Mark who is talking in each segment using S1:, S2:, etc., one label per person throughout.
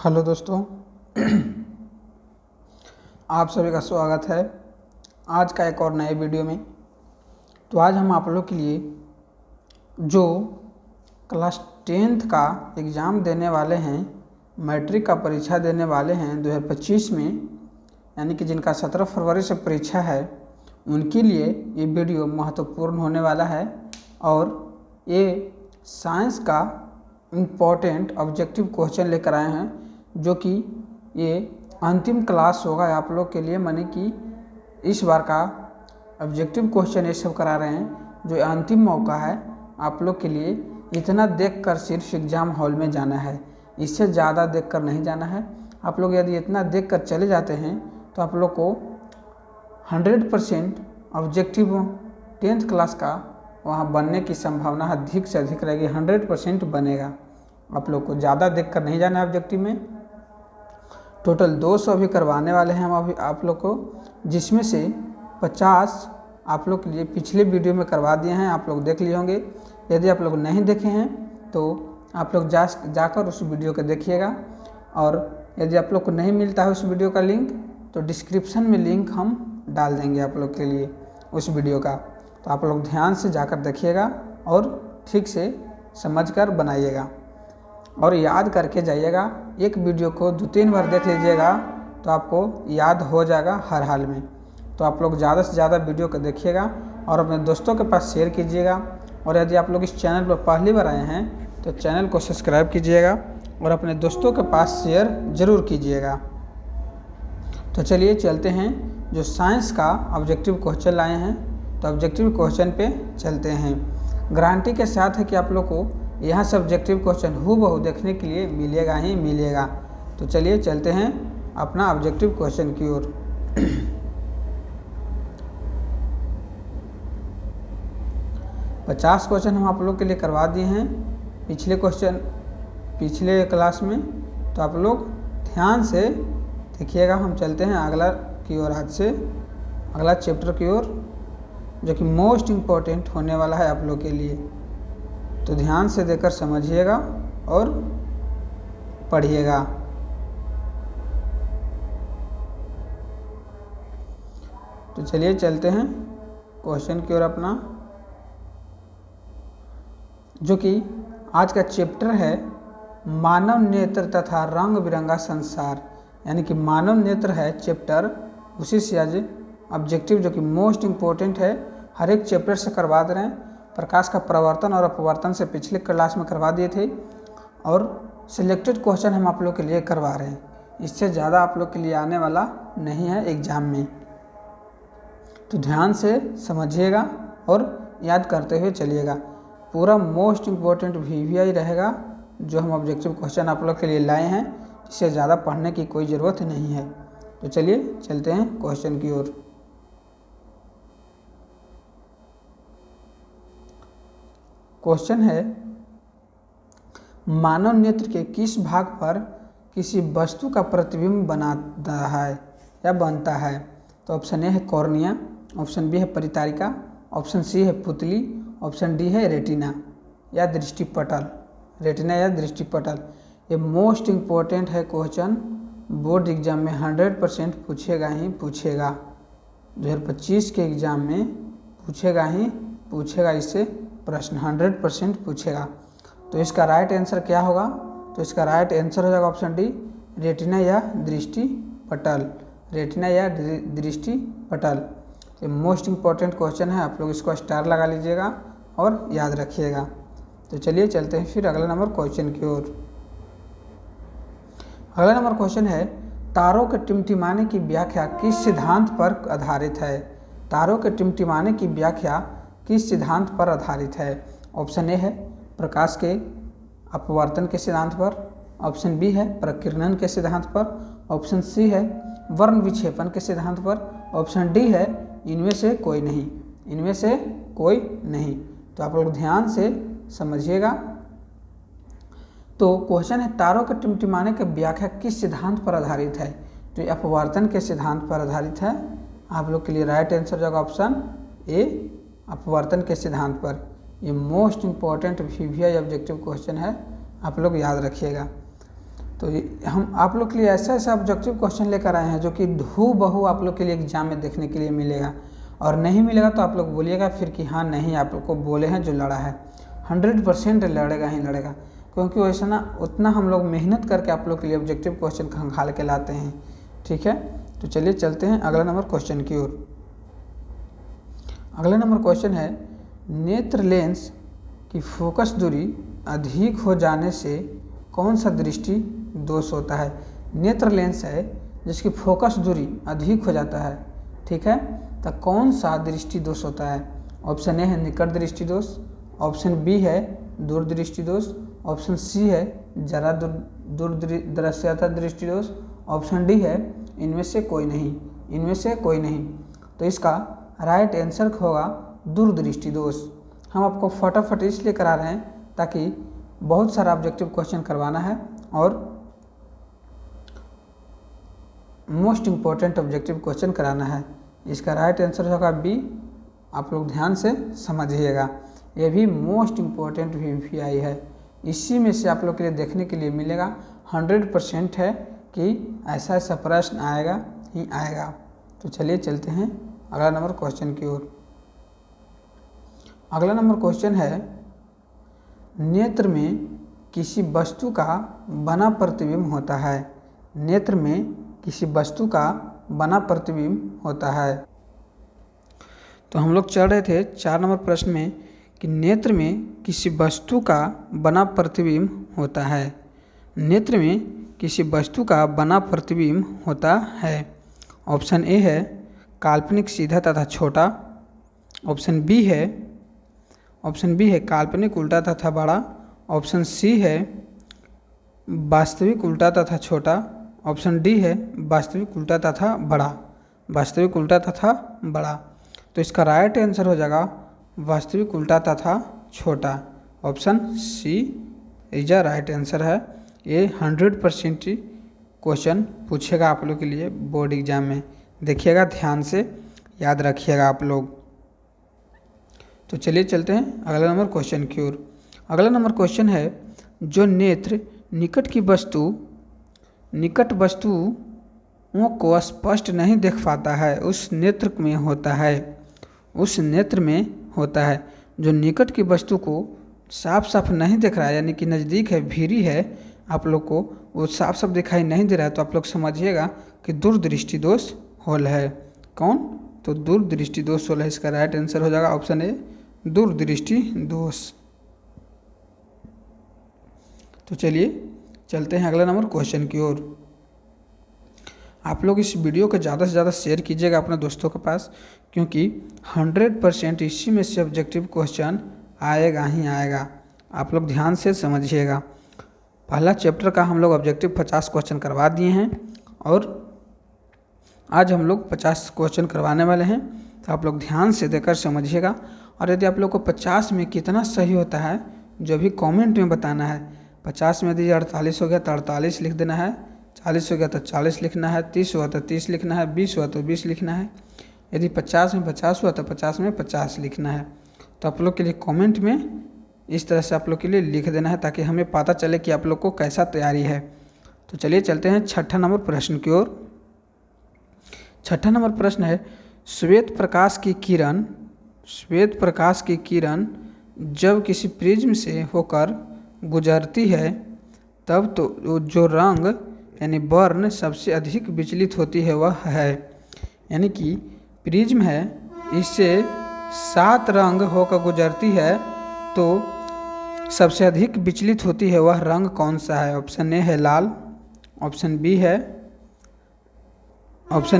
S1: Hello दोस्तों, आप सभी का स्वागत है आज का एक और नए वीडियो में। तो आज हम आप लोग के लिए जो क्लास 10th का एग्ज़ाम देने वाले हैं, मैट्रिक का परीक्षा देने वाले हैं 2025 में, यानी कि जिनका 17 फरवरी से परीक्षा है, उनके लिए ये वीडियो महत्वपूर्ण होने वाला है। और ये साइंस का इम्पोर्टेंट ऑब्जेक्टिव क्वेश्चन लेकर आए हैं, जो कि ये अंतिम क्लास होगा आप लोग के लिए। माने कि इस बार का ऑब्जेक्टिव क्वेश्चन ये सब करा रहे हैं, जो अंतिम मौका है आप लोग के लिए। इतना देखकर सिर्फ एग्ज़ाम हॉल में जाना है, इससे ज़्यादा देखकर नहीं जाना है। आप लोग यदि इतना देखकर चले जाते हैं तो आप लोग को 100% ऑब्जेक्टिव 10th क्लास का वहाँ बनने की संभावना अधिक से अधिक रहेगी। 100% बनेगा। आप लोग को ज़्यादा देखकर नहीं जाना है ऑब्जेक्टिव में। टोटल 200 अभी करवाने वाले हैं हम अभी आप लोग को, जिसमें से 50 आप लोग के लिए पिछले वीडियो में करवा दिए हैं, आप लोग देख लिए होंगे। यदि आप लोग नहीं देखे हैं तो आप लोग जाकर उस वीडियो को देखिएगा। और यदि आप लोग को नहीं मिलता है उस वीडियो का लिंक, तो डिस्क्रिप्शन में लिंक हम डाल देंगे आप लोग के लिए उस वीडियो का। तो आप लोग ध्यान से जाकर देखिएगा और ठीक से समझकर बनाइएगा और याद करके जाइएगा। एक वीडियो को 2-3 बार देख लीजिएगा तो आपको याद हो जाएगा हर हाल में। तो आप लोग ज़्यादा से ज़्यादा वीडियो को देखिएगा और अपने दोस्तों के पास शेयर कीजिएगा। और यदि आप लोग इस चैनल पर पहली बार आए हैं तो चैनल को सब्सक्राइब कीजिएगा और अपने दोस्तों के पास शेयर ज़रूर कीजिएगा। तो चलिए चलते हैं, जो साइंस का ऑब्जेक्टिव क्वेश्चन लाए हैं, तो ऑब्जेक्टिव क्वेश्चन पे चलते हैं। गारंटी के साथ है कि आप लोग को यहाँ से ऑब्जेक्टिव क्वेश्चन हूबहू देखने के लिए मिलेगा ही मिलेगा। तो चलिए चलते हैं अपना ऑब्जेक्टिव क्वेश्चन की ओर। 50 क्वेश्चन हम आप लोग के लिए करवा दिए हैं पिछले क्लास में। तो आप लोग ध्यान से देखिएगा। हम चलते हैं अगला की ओर, आज से अगला चैप्टर की ओर, जो कि मोस्ट इम्पोर्टेंट होने वाला है आप लोग के लिए। तो ध्यान से देखकर समझिएगा और पढ़िएगा। तो चलिए चलते हैं क्वेश्चन की ओर अपना, जो कि आज का चैप्टर है मानव नेत्र तथा रंग बिरंगा संसार। यानी कि मानव नेत्र है चैप्टर, उसी से आज ऑब्जेक्टिव जो कि मोस्ट इम्पोर्टेंट है, हर एक चैप्टर से करवा दे रहे हैं। प्रकाश का प्रवर्तन और अपवर्तन से पिछले क्लास में करवा दिए थे और सिलेक्टेड क्वेश्चन हम आप लोग के लिए करवा रहे हैं। इससे ज़्यादा आप लोग के लिए आने वाला नहीं है एग्ज़ाम में। तो ध्यान से समझिएगा और याद करते हुए चलिएगा। पूरा मोस्ट इम्पोर्टेंट VVI रहेगा, जो हम ऑब्जेक्टिव क्वेश्चन आप लोग के लिए लाए हैं। इससे ज़्यादा पढ़ने की कोई ज़रूरत नहीं है। तो चलिए चलते हैं क्वेश्चन की ओर। क्वेश्चन है, मानव नेत्र के किस भाग पर किसी वस्तु का प्रतिबिंब बनाता है या बनता है? तो ऑप्शन ए है कॉर्निया, ऑप्शन बी है परितारिका, ऑप्शन सी है पुतली, ऑप्शन डी है रेटिना या दृष्टिपटल। रेटिना या दृष्टिपटल, ये मोस्ट इम्पोर्टेंट है क्वेश्चन। बोर्ड एग्जाम में 100% पूछेगा ही पूछेगा। 2025 के एग्ज़ाम में पूछेगा ही पूछेगा, इससे प्रश्न 100% पूछेगा। तो इसका राइट आंसर क्या होगा? तो इसका राइट आंसर हो जाएगा ऑप्शन डी, रेटिना या दृष्टिपटल। रेटिना या दृष्टिपटल, ये मोस्ट इम्पोर्टेंट क्वेश्चन है। आप लोग इसको स्टार लगा लीजिएगा और याद रखिएगा। तो चलिए चलते हैं फिर अगला नंबर क्वेश्चन की ओर। अगला नंबर क्वेश्चन है, तारों के टिमटिमाने की व्याख्या किस सिद्धांत पर आधारित है? तारों के टिमटिमाने की व्याख्या किस सिद्धांत पर आधारित है? ऑप्शन ए है प्रकाश के अपवर्तन के सिद्धांत पर, ऑप्शन बी है प्रकीर्णन के सिद्धांत पर, ऑप्शन सी है वर्ण विक्षेपण के सिद्धांत पर, ऑप्शन डी है इनमें से कोई नहीं। इनमें से कोई नहीं। तो आप लोग ध्यान से समझिएगा। तो क्वेश्चन है, तारों के टिमटिमाने की व्याख्या किस सिद्धांत पर आधारित है? तो ये अपवर्तन के सिद्धांत पर आधारित है। आप लोग के लिए राइट आंसर जाएगा ऑप्शन ए, अपवर्तन के सिद्धांत पर। ये most important VVI objective question है, आप लोग याद रखिएगा। तो हम आप लोग के लिए ऐसा ऐसा ऑब्जेक्टिव क्वेश्चन लेकर आए हैं जो कि हूबहू आप लोग के लिए एग्जाम में देखने के लिए मिलेगा, और नहीं मिलेगा तो आप लोग बोलिएगा फिर कि हाँ नहीं आप लोग को बोले हैं जो लड़ा है 100% लड़ेगा ही लड़ेगा, क्योंकि वैसा ना उतना हम लोग मेहनत करके आप लोग के लिए ऑब्जेक्टिव क्वेश्चन खंगाल के लाते हैं। ठीक है, तो चलिए चलते हैं अगला नंबर क्वेश्चन की ओर। अगला नंबर क्वेश्चन है, नेत्र लेंस की फोकस दूरी अधिक हो जाने से कौन सा दृष्टि दोष होता है। नेत्र लेंस है जिसकी फोकस दूरी अधिक हो जाता है, ठीक है, तो कौन सा दृष्टि दोष होता है। ऑप्शन ए है निकट दृष्टि दोष, ऑप्शन बी है दूर दृष्टि दोष, ऑप्शन सी है जरा दूरदर्शिता दृष्टि दोष, ऑप्शन डी है इनमें से कोई नहीं। इनमें से कोई नहीं, तो इसका राइट आंसर होगा दूरदृष्टि दोष। हम आपको फटाफट इसलिए करा रहे हैं ताकि बहुत सारा ऑब्जेक्टिव क्वेश्चन करवाना है और मोस्ट इम्पोर्टेंट ऑब्जेक्टिव क्वेश्चन कराना है। इसका राइट आंसर होगा बी। आप लोग ध्यान से समझिएगा, ये भी मोस्ट इम्पोर्टेंट VVI है। इसी में से आप लोग के लिए देखने के लिए मिलेगा 100% है कि ऐसा ऐसा प्रश्न आएगा ही आएगा। तो चलिए चलते हैं अगला नंबर क्वेश्चन की ओर। अगला नंबर क्वेश्चन है, नेत्र में किसी वस्तु का बना प्रतिबिंब होता है। नेत्र में किसी वस्तु का बना प्रतिबिंब होता है। तो हम लोग चल रहे थे 4 नंबर प्रश्न में कि नेत्र में किसी वस्तु का बना प्रतिबिंब होता है। नेत्र में किसी वस्तु का बना प्रतिबिंब होता है। ऑप्शन ए है काल्पनिक सीधा तथा छोटा, ऑप्शन बी है काल्पनिक उल्टा तथा बड़ा, ऑप्शन सी है वास्तविक उल्टा तथा छोटा, ऑप्शन डी है वास्तविक उल्टा तथा बड़ा। वास्तविक उल्टा तथा बड़ा, तो इसका राइट आंसर हो जाएगा वास्तविक उल्टा तथा छोटा। Option C is a right answer है। ये 100% क्वेश्चन पूछेगा आप लोग के लिए बोर्ड एग्जाम में, देखिएगा ध्यान से, याद रखिएगा आप लोग। तो चलिए चलते हैं अगला नंबर क्वेश्चन की ओर। अगला नंबर क्वेश्चन है, जो नेत्र निकट वस्तुओं को स्पष्ट नहीं देख पाता है उस नेत्र में होता है। जो निकट की वस्तु को साफ साफ नहीं दिख रहा है, यानी कि नज़दीक है, भीरी है, आप लोग को वो साफ साफ दिखाई नहीं दे रहा है, तो आप लोग समझिएगा कि दूरदृष्टि दोष होल है। कौन? तो दूरदृष्टि दोष होल है। इसका राइट आंसर हो जाएगा ऑप्शन ए दूरदृष्टि दोष। तो चलिए चलते हैं अगला नंबर क्वेश्चन की ओर। आप लोग इस वीडियो को ज़्यादा से ज़्यादा शेयर कीजिएगा अपने दोस्तों के पास, क्योंकि 100% इसी में से ऑब्जेक्टिव क्वेश्चन आएगा ही आएगा। आप लोग ध्यान से समझिएगा। पहला चैप्टर का हम लोग ऑब्जेक्टिव 50 क्वेश्चन करवा दिए हैं और आज हम लोग 50 क्वेश्चन करवाने वाले हैं, तो आप लोग ध्यान से देखकर समझिएगा। और यदि आप लोग को 50 में कितना सही होता है जो भी कमेंट में बताना है। 50 में यदि 48 हो गया तो 48 लिख देना है, 40 हो गया तो 40 लिखना है, 30 हुआ तो 30 लिखना है, 20 हुआ तो 20 लिखना है। यदि 50 में 50 हुआ तो 50 में 50 लिखना है। तो आप लोग के लिए कमेंट में इस तरह से आप लोग के लिए लिख देना है, ताकि हमें पता चले कि आप लोग को कैसा तैयारी है। तो चलिए चलते हैं 6ठा नंबर प्रश्न की ओर। 6ठा नंबर प्रश्न है, श्वेत प्रकाश की किरण जब किसी प्रिज्म से होकर गुजरती है तब तो जो रंग यानी वर्ण सबसे अधिक विचलित होती है वह है। यानी कि प्रिज्म है, इससे 7 रंग होकर गुजरती है, तो सबसे अधिक विचलित होती है वह रंग कौन सा है। ऑप्शन ए है लाल, ऑप्शन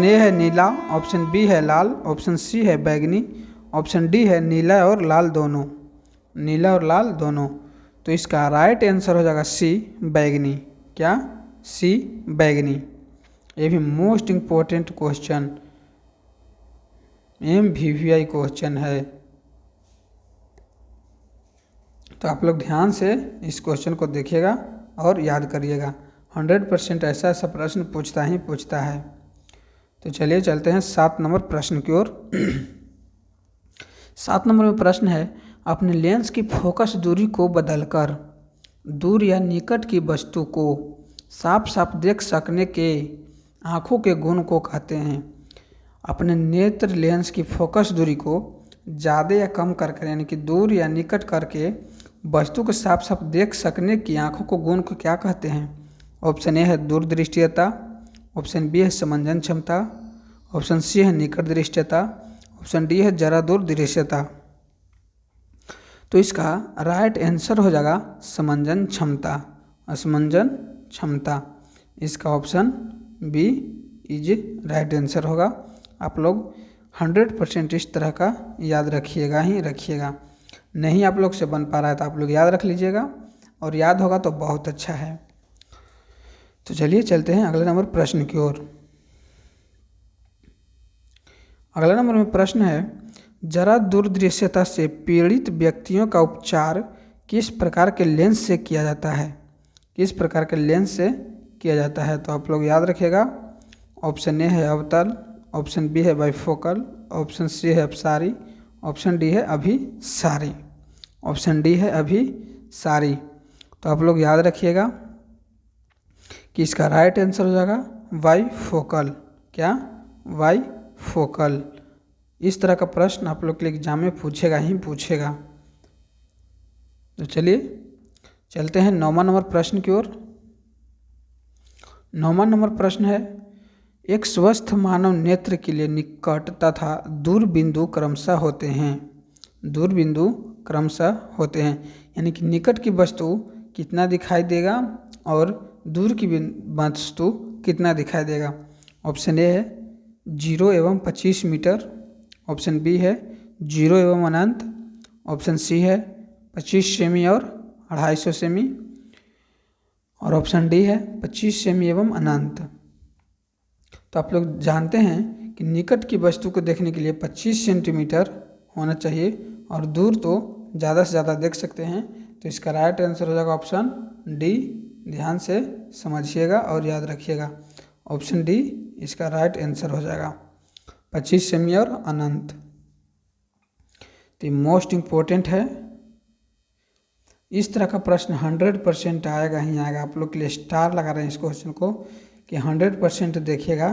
S1: ए है नीला, ऑप्शन बी है लाल, ऑप्शन सी है बैगनी, ऑप्शन डी है नीला और लाल दोनों। तो इसका राइट आंसर हो जाएगा सी बैगनी। क्या? सी बैगनी। ये भी most important question MVVI question है। तो आप लोग ध्यान से इस क्वेश्चन को देखिएगा और याद करिएगा। 100% ऐसा प्रश्न पूछता है। तो चलिए चलते हैं 7 नंबर प्रश्न की ओर। 7 नंबर में प्रश्न है, अपने लेंस की फोकस दूरी को बदलकर दूर या निकट की वस्तु को साफ साफ देख सकने के आँखों के गुण को कहते हैं। अपने नेत्र लेंस की फोकस दूरी को ज़्यादा या कम करके यानी कि दूर या निकट करके वस्तु को साफ साफ देख सकने की आँखों को गुण को क्या कहते हैं? ऑप्शन ए है दूरदृष्टियता, ऑप्शन बी है समंजन क्षमता, ऑप्शन सी है निकट दृष्टियता, ऑप्शन डी है जरा दूर दृश्यता। तो इसका राइट आंसर हो जाएगा समंजन क्षमता, असमंजन क्षमता। इसका option B is right answer होगा। आप लोग 100% इस तरह का याद रखिएगा ही रखिएगा। नहीं आप लोग से बन पा रहा है तो आप लोग याद रख लीजिएगा, और याद होगा तो बहुत अच्छा है। तो चलिए चलते हैं अगले नंबर प्रश्न की ओर। अगला नंबर में प्रश्न है, जरा दूरदृश्यता से पीड़ित व्यक्तियों का उपचार किस प्रकार के लेंस से किया जाता है? किस प्रकार के लेंस से किया जाता है? तो आप लोग याद रखिएगा। ऑप्शन ए है अवतल, ऑप्शन बी है बाइफोकल, ऑप्शन सी है अपसारी, ऑप्शन डी है अभिसारी, ऑप्शन डी है अभिसारी। तो आप लोग याद रखिएगा कि इसका राइट आंसर हो जाएगा बाइफोकल। क्या? बाइफोकल। इस तरह का प्रश्न आप लोग के लिए एग्जाम में पूछेगा ही पूछेगा। तो चलिए चलते हैं 9वां नंबर प्रश्न की ओर। 9वां नंबर प्रश्न है, एक स्वस्थ मानव नेत्र के लिए निकट तथा दूर बिंदु क्रमशः होते हैं। दूर बिंदु क्रमशः होते हैं यानी कि निकट की वस्तु कितना दिखाई देगा और दूर की वस्तु कितना दिखाई देगा। ऑप्शन ए है 0 एवं 25 मीटर, ऑप्शन बी है 0 एवं अनंत, ऑप्शन सी है 25 सेमी और 250 सेमी, और ऑप्शन डी है 25 सेमी एवं अनंत। तो आप लोग जानते हैं कि निकट की वस्तु को देखने के लिए 25 सेंटीमीटर होना चाहिए और दूर तो ज़्यादा से ज़्यादा देख सकते हैं। तो इसका राइट आंसर हो जाएगा ऑप्शन डी। ध्यान से समझिएगा और याद रखिएगा। ऑप्शन डी इसका राइट आंसर हो जाएगा, 25 सेमी और अनंत। तो मोस्ट इम्पोर्टेंट है। इस तरह का प्रश्न 100% आएगा ही आएगा। आप लोग के लिए स्टार लगा रहे हैं इस क्वेश्चन को कि 100% देखिएगा।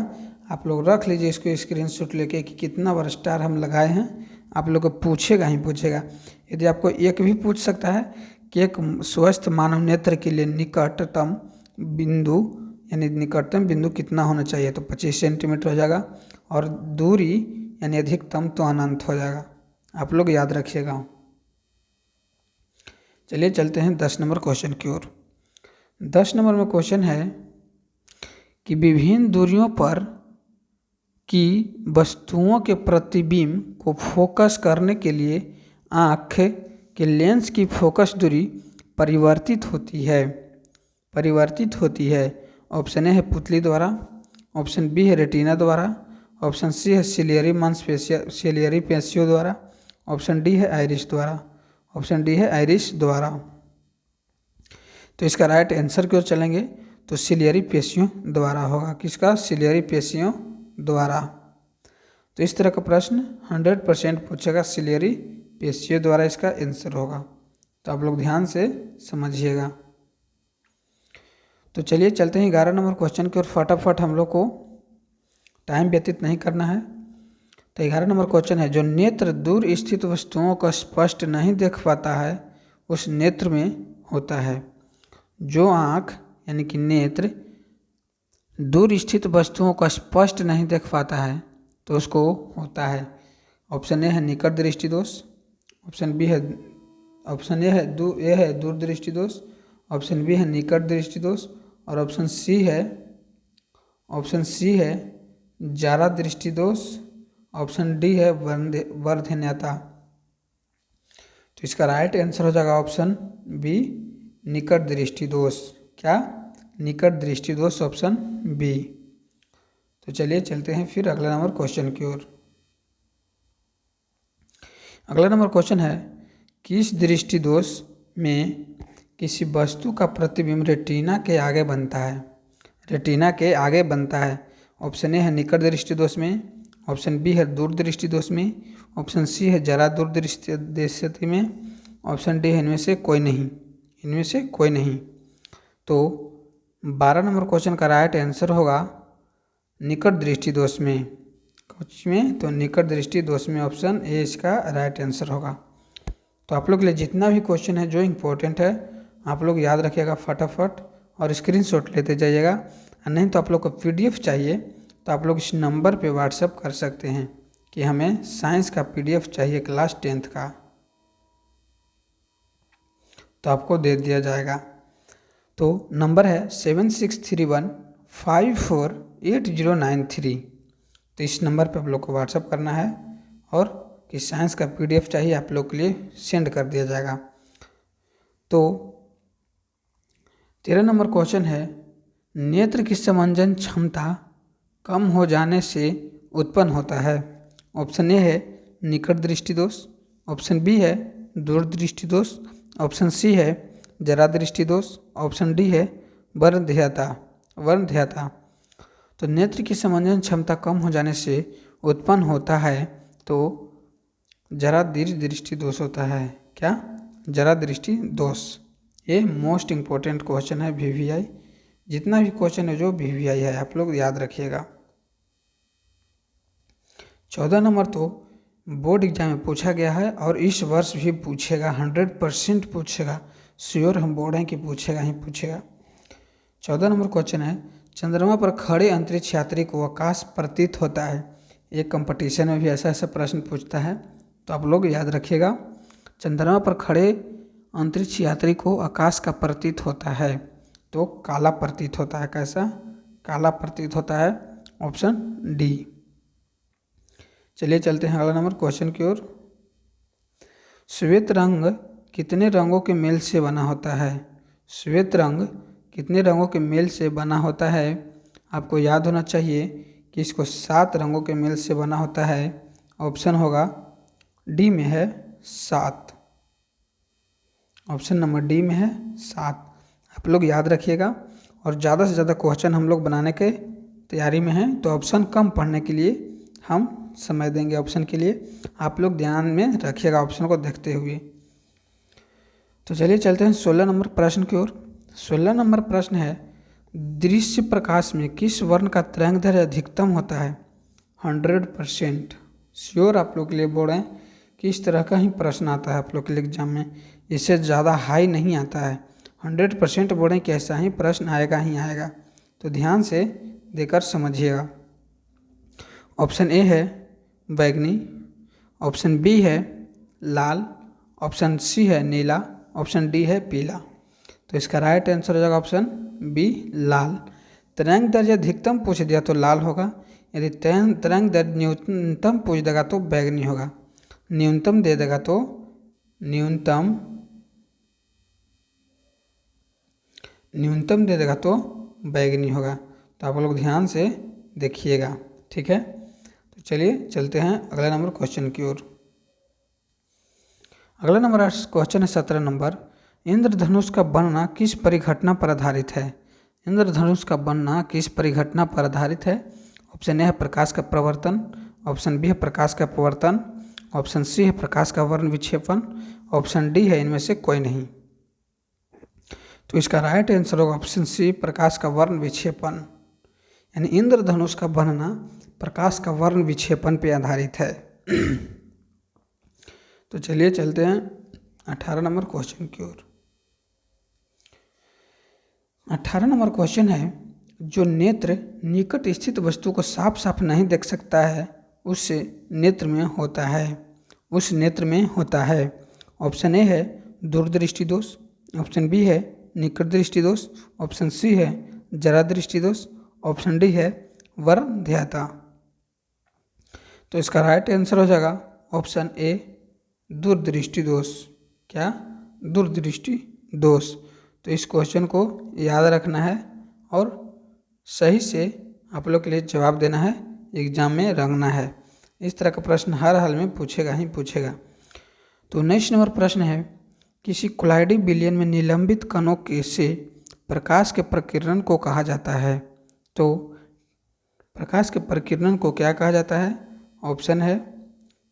S1: आप लोग रख लीजिए इसको स्क्रीनशॉट लेके कि कितना बार स्टार हम लगाए हैं। आप लोग को पूछेगा ही पूछेगा। यदि आपको एक भी पूछ सकता है कि एक स्वस्थ मानव नेत्र के लिए निकटतम बिंदु यानी निकटतम बिंदु कितना होना चाहिए, तो 25 सेंटीमीटर हो जाएगा, और दूरी यानी अधिकतम तो अनंत हो जाएगा। आप लोग याद रखिएगा। चलिए चलते हैं 10 नंबर क्वेश्चन की ओर। 10 नंबर में क्वेश्चन है कि विभिन्न दूरियों पर की वस्तुओं के प्रतिबिंब को फोकस करने के लिए आँख के लेंस की फोकस दूरी परिवर्तित होती है। ऑप्शन ए है पुतली द्वारा, ऑप्शन बी है रेटिना द्वारा, ऑप्शन सी है सिलियरी पेशियों द्वारा, ऑप्शन डी है आइरिस द्वारा, ऑप्शन डी है आइरिस द्वारा। तो इसका राइट आंसर की ओर चलेंगे तो सिलियरी पेशियों द्वारा होगा। किसका? सिलियरी पेशियों द्वारा। तो इस तरह का प्रश्न 100% पूछेगा, सिलियरी पेशियों द्वारा इसका आंसर होगा। तो आप लोग ध्यान से समझिएगा। तो चलिए चलते हैं 11 नंबर क्वेश्चन की ओर। फटाफट हम लोग को टाइम व्यतीत नहीं करना है। तो 11 नंबर क्वेश्चन है, जो नेत्र दूर स्थित वस्तुओं को स्पष्ट नहीं देख पाता है उस नेत्र में होता है। जो आँख यानी कि नेत्र दूर स्थित वस्तुओं को स्पष्ट नहीं देख पाता है तो उसको होता है। ऑप्शन ए है निकट दृष्टि दोष, ऑप्शन ए है दूर दृष्टि दोष, ऑप्शन बी है निकट दृष्टि दोष, और ऑप्शन सी है जारा दृष्टि दोष, ऑप्शन डी है वर्धन्यता। तो इसका राइट आंसर हो जाएगा ऑप्शन बी निकट दृष्टि दोष। क्या? निकट दृष्टि दोष, ऑप्शन बी। तो चलिए चलते हैं फिर अगला नंबर क्वेश्चन की ओर। अगला नंबर क्वेश्चन है, किस दृष्टि दोष में किसी वस्तु का प्रतिबिंब रेटिना के आगे बनता है? रेटिना के आगे बनता है। ऑप्शन ए है निकट दृष्टि दोष में, ऑप्शन बी है दूर दृष्टि दोष में, ऑप्शन सी है जरा दूर दृष्टि में, ऑप्शन डी है इनमें से कोई नहीं। तो 12 नंबर क्वेश्चन का राइट आंसर होगा निकट दृष्टि दोष में। कुछ में तो निकट दृष्टि दोष में ऑप्शन ए इसका राइट आंसर होगा। तो आप लोग के लिए जितना भी क्वेश्चन है जो इम्पोर्टेंट है आप लोग याद रखिएगा फटाफट और स्क्रीनशॉट लेते जाइएगा। और नहीं तो आप लोग को पीडीएफ चाहिए तो आप लोग इस नंबर पे व्हाट्सएप कर सकते हैं कि हमें साइंस का पीडीएफ चाहिए क्लास 10th का, तो आपको दे दिया जाएगा। तो नंबर है 7631548093। तो इस नंबर पे आप लोग को व्हाट्सएप करना है और कि साइंस का पीडीएफ चाहिए आप लोग के लिए सेंड कर दिया जाएगा। तो 13 नंबर क्वेश्चन है नेत्र की समंजन क्षमता कम हो जाने से उत्पन्न होता है। ऑप्शन ए है निकट दृष्टि दोष, ऑप्शन बी है दूरदृष्टि दोष, ऑप्शन सी है जरा दृष्टि दोष, ऑप्शन डी है वर्णध्यता। तो नेत्र की समंजन क्षमता कम हो जाने से उत्पन्न होता है तो जरा दृष्टि दोष होता है। क्या? जरा दृष्टि दोष। ये मोस्ट इम्पोर्टेंट क्वेश्चन है वीवीआई। जितना भी क्वेश्चन है जो वीवीआई है आप लोग याद रखिएगा। 14 नंबर तो बोर्ड एग्जाम में पूछा गया है और इस वर्ष भी पूछेगा, 100% पूछेगा, श्योर हम बोर्ड हैं कि पूछेगा ही पूछेगा। 14 नंबर क्वेश्चन है चंद्रमा पर खड़े अंतरिक्ष यात्री को आकाश प्रतीत होता है। एक कंपटीशन में भी ऐसा ऐसा प्रश्न पूछता है तो आप लोग याद रखिएगा। चंद्रमा पर खड़े अंतरिक्ष यात्री को आकाश का प्रतीत होता है तो काला प्रतीत होता है। कैसा? काला प्रतीत होता है, ऑप्शन डी। चलिए चलते हैं अगला नंबर क्वेश्चन की ओर। श्वेत रंग कितने रंगों के मेल से बना होता है? श्वेत रंग कितने रंगों के मेल से बना होता है? आपको याद होना चाहिए कि इसको 7 रंगों के मेल से बना होता है। ऑप्शन होगा डी में है 7। ऑप्शन नंबर डी में है 7। आप लोग याद रखिएगा और ज़्यादा से ज़्यादा क्वेश्चन हम लोग बनाने के तैयारी में हैं तो ऑप्शन कम पढ़ने के लिए हम समय देंगे। ऑप्शन के लिए आप लोग ध्यान में रखिएगा ऑप्शन को देखते हुए। तो चलिए चलते हैं 16 नंबर प्रश्न की ओर। 16 नंबर प्रश्न है दृश्य प्रकाश में किस वर्ण का तरंगदैर्घ्य अधिकतम होता है? 100% श्योर आप लोग के लिए बोल रहे हैं कि इस तरह का ही प्रश्न आता है आप लोग के लिए एग्जाम में, इससे ज़्यादा हाई नहीं आता है। 100% बोल रहे हैं कि ऐसा ही प्रश्न आएगा ही आएगा, तो ध्यान से देकर समझिएगा। ऑप्शन ए है बैगनी, ऑप्शन बी है लाल, ऑप्शन सी है नीला, ऑप्शन डी है पीला। तो इसका राइट आंसर हो जाएगा ऑप्शन बी लाल। तरंगदैर्घ्य अधिकतम पूछ दिया तो लाल होगा, यदि तरंगदैर्घ्य न्यूनतम पूछ देगा तो बैगनी होगा, न्यूनतम दे देगा तो न्यूनतम दे देगा तो बैगनी होगा। तो आप लोग ध्यान से देखिएगा, ठीक है। तो चलिए चलते हैं अगला नंबर क्वेश्चन की ओर। अगला नंबर क्वेश्चन है 17 नंबर। इंद्रधनुष का बनना किस परिघटना पर आधारित है? इंद्रधनुष का बनना किस परिघटना पर आधारित है? ऑप्शन ए है प्रकाश का प्रवर्तन, ऑप्शन बी है प्रकाश का अपवर्तन, ऑप्शन सी है प्रकाश का वर्ण विक्षेपण, ऑप्शन डी है इनमें से कोई नहीं। तो इसका राइट आंसर होगा ऑप्शन सी प्रकाश का वर्ण विक्षेपण। यानी इंद्रधनुष का बनना प्रकाश का वर्ण विक्षेपण पर आधारित है। तो चलिए चलते हैं 18 नंबर क्वेश्चन की ओर। 18 नंबर क्वेश्चन है जो नेत्र निकट स्थित वस्तु को साफ साफ नहीं देख सकता है उस नेत्र में होता है। ऑप्शन ए है दूरदृष्टि दोष, ऑप्शन बी है निकट दृष्टि दोष, ऑप्शन सी है जरा दृष्टि दोष, ऑप्शन डी है वर्णध्यता। तो इसका राइट आंसर हो जाएगा ऑप्शन ए दूरदृष्टि दोष। क्या? दूरदृष्टि दोष। तो इस क्वेश्चन को याद रखना है और सही से आप लोग के लिए जवाब देना है, एग्जाम में रंगना है। इस तरह का प्रश्न हर हाल में पूछेगा ही पूछेगा। तो 19 नंबर प्रश्न है किसी कोलाइडी विलयन में निलंबित कणों के से प्रकाश के प्रकीर्णन को कहा जाता है। तो प्रकाश के प्रकीर्णन को क्या कहा जाता है? ऑप्शन है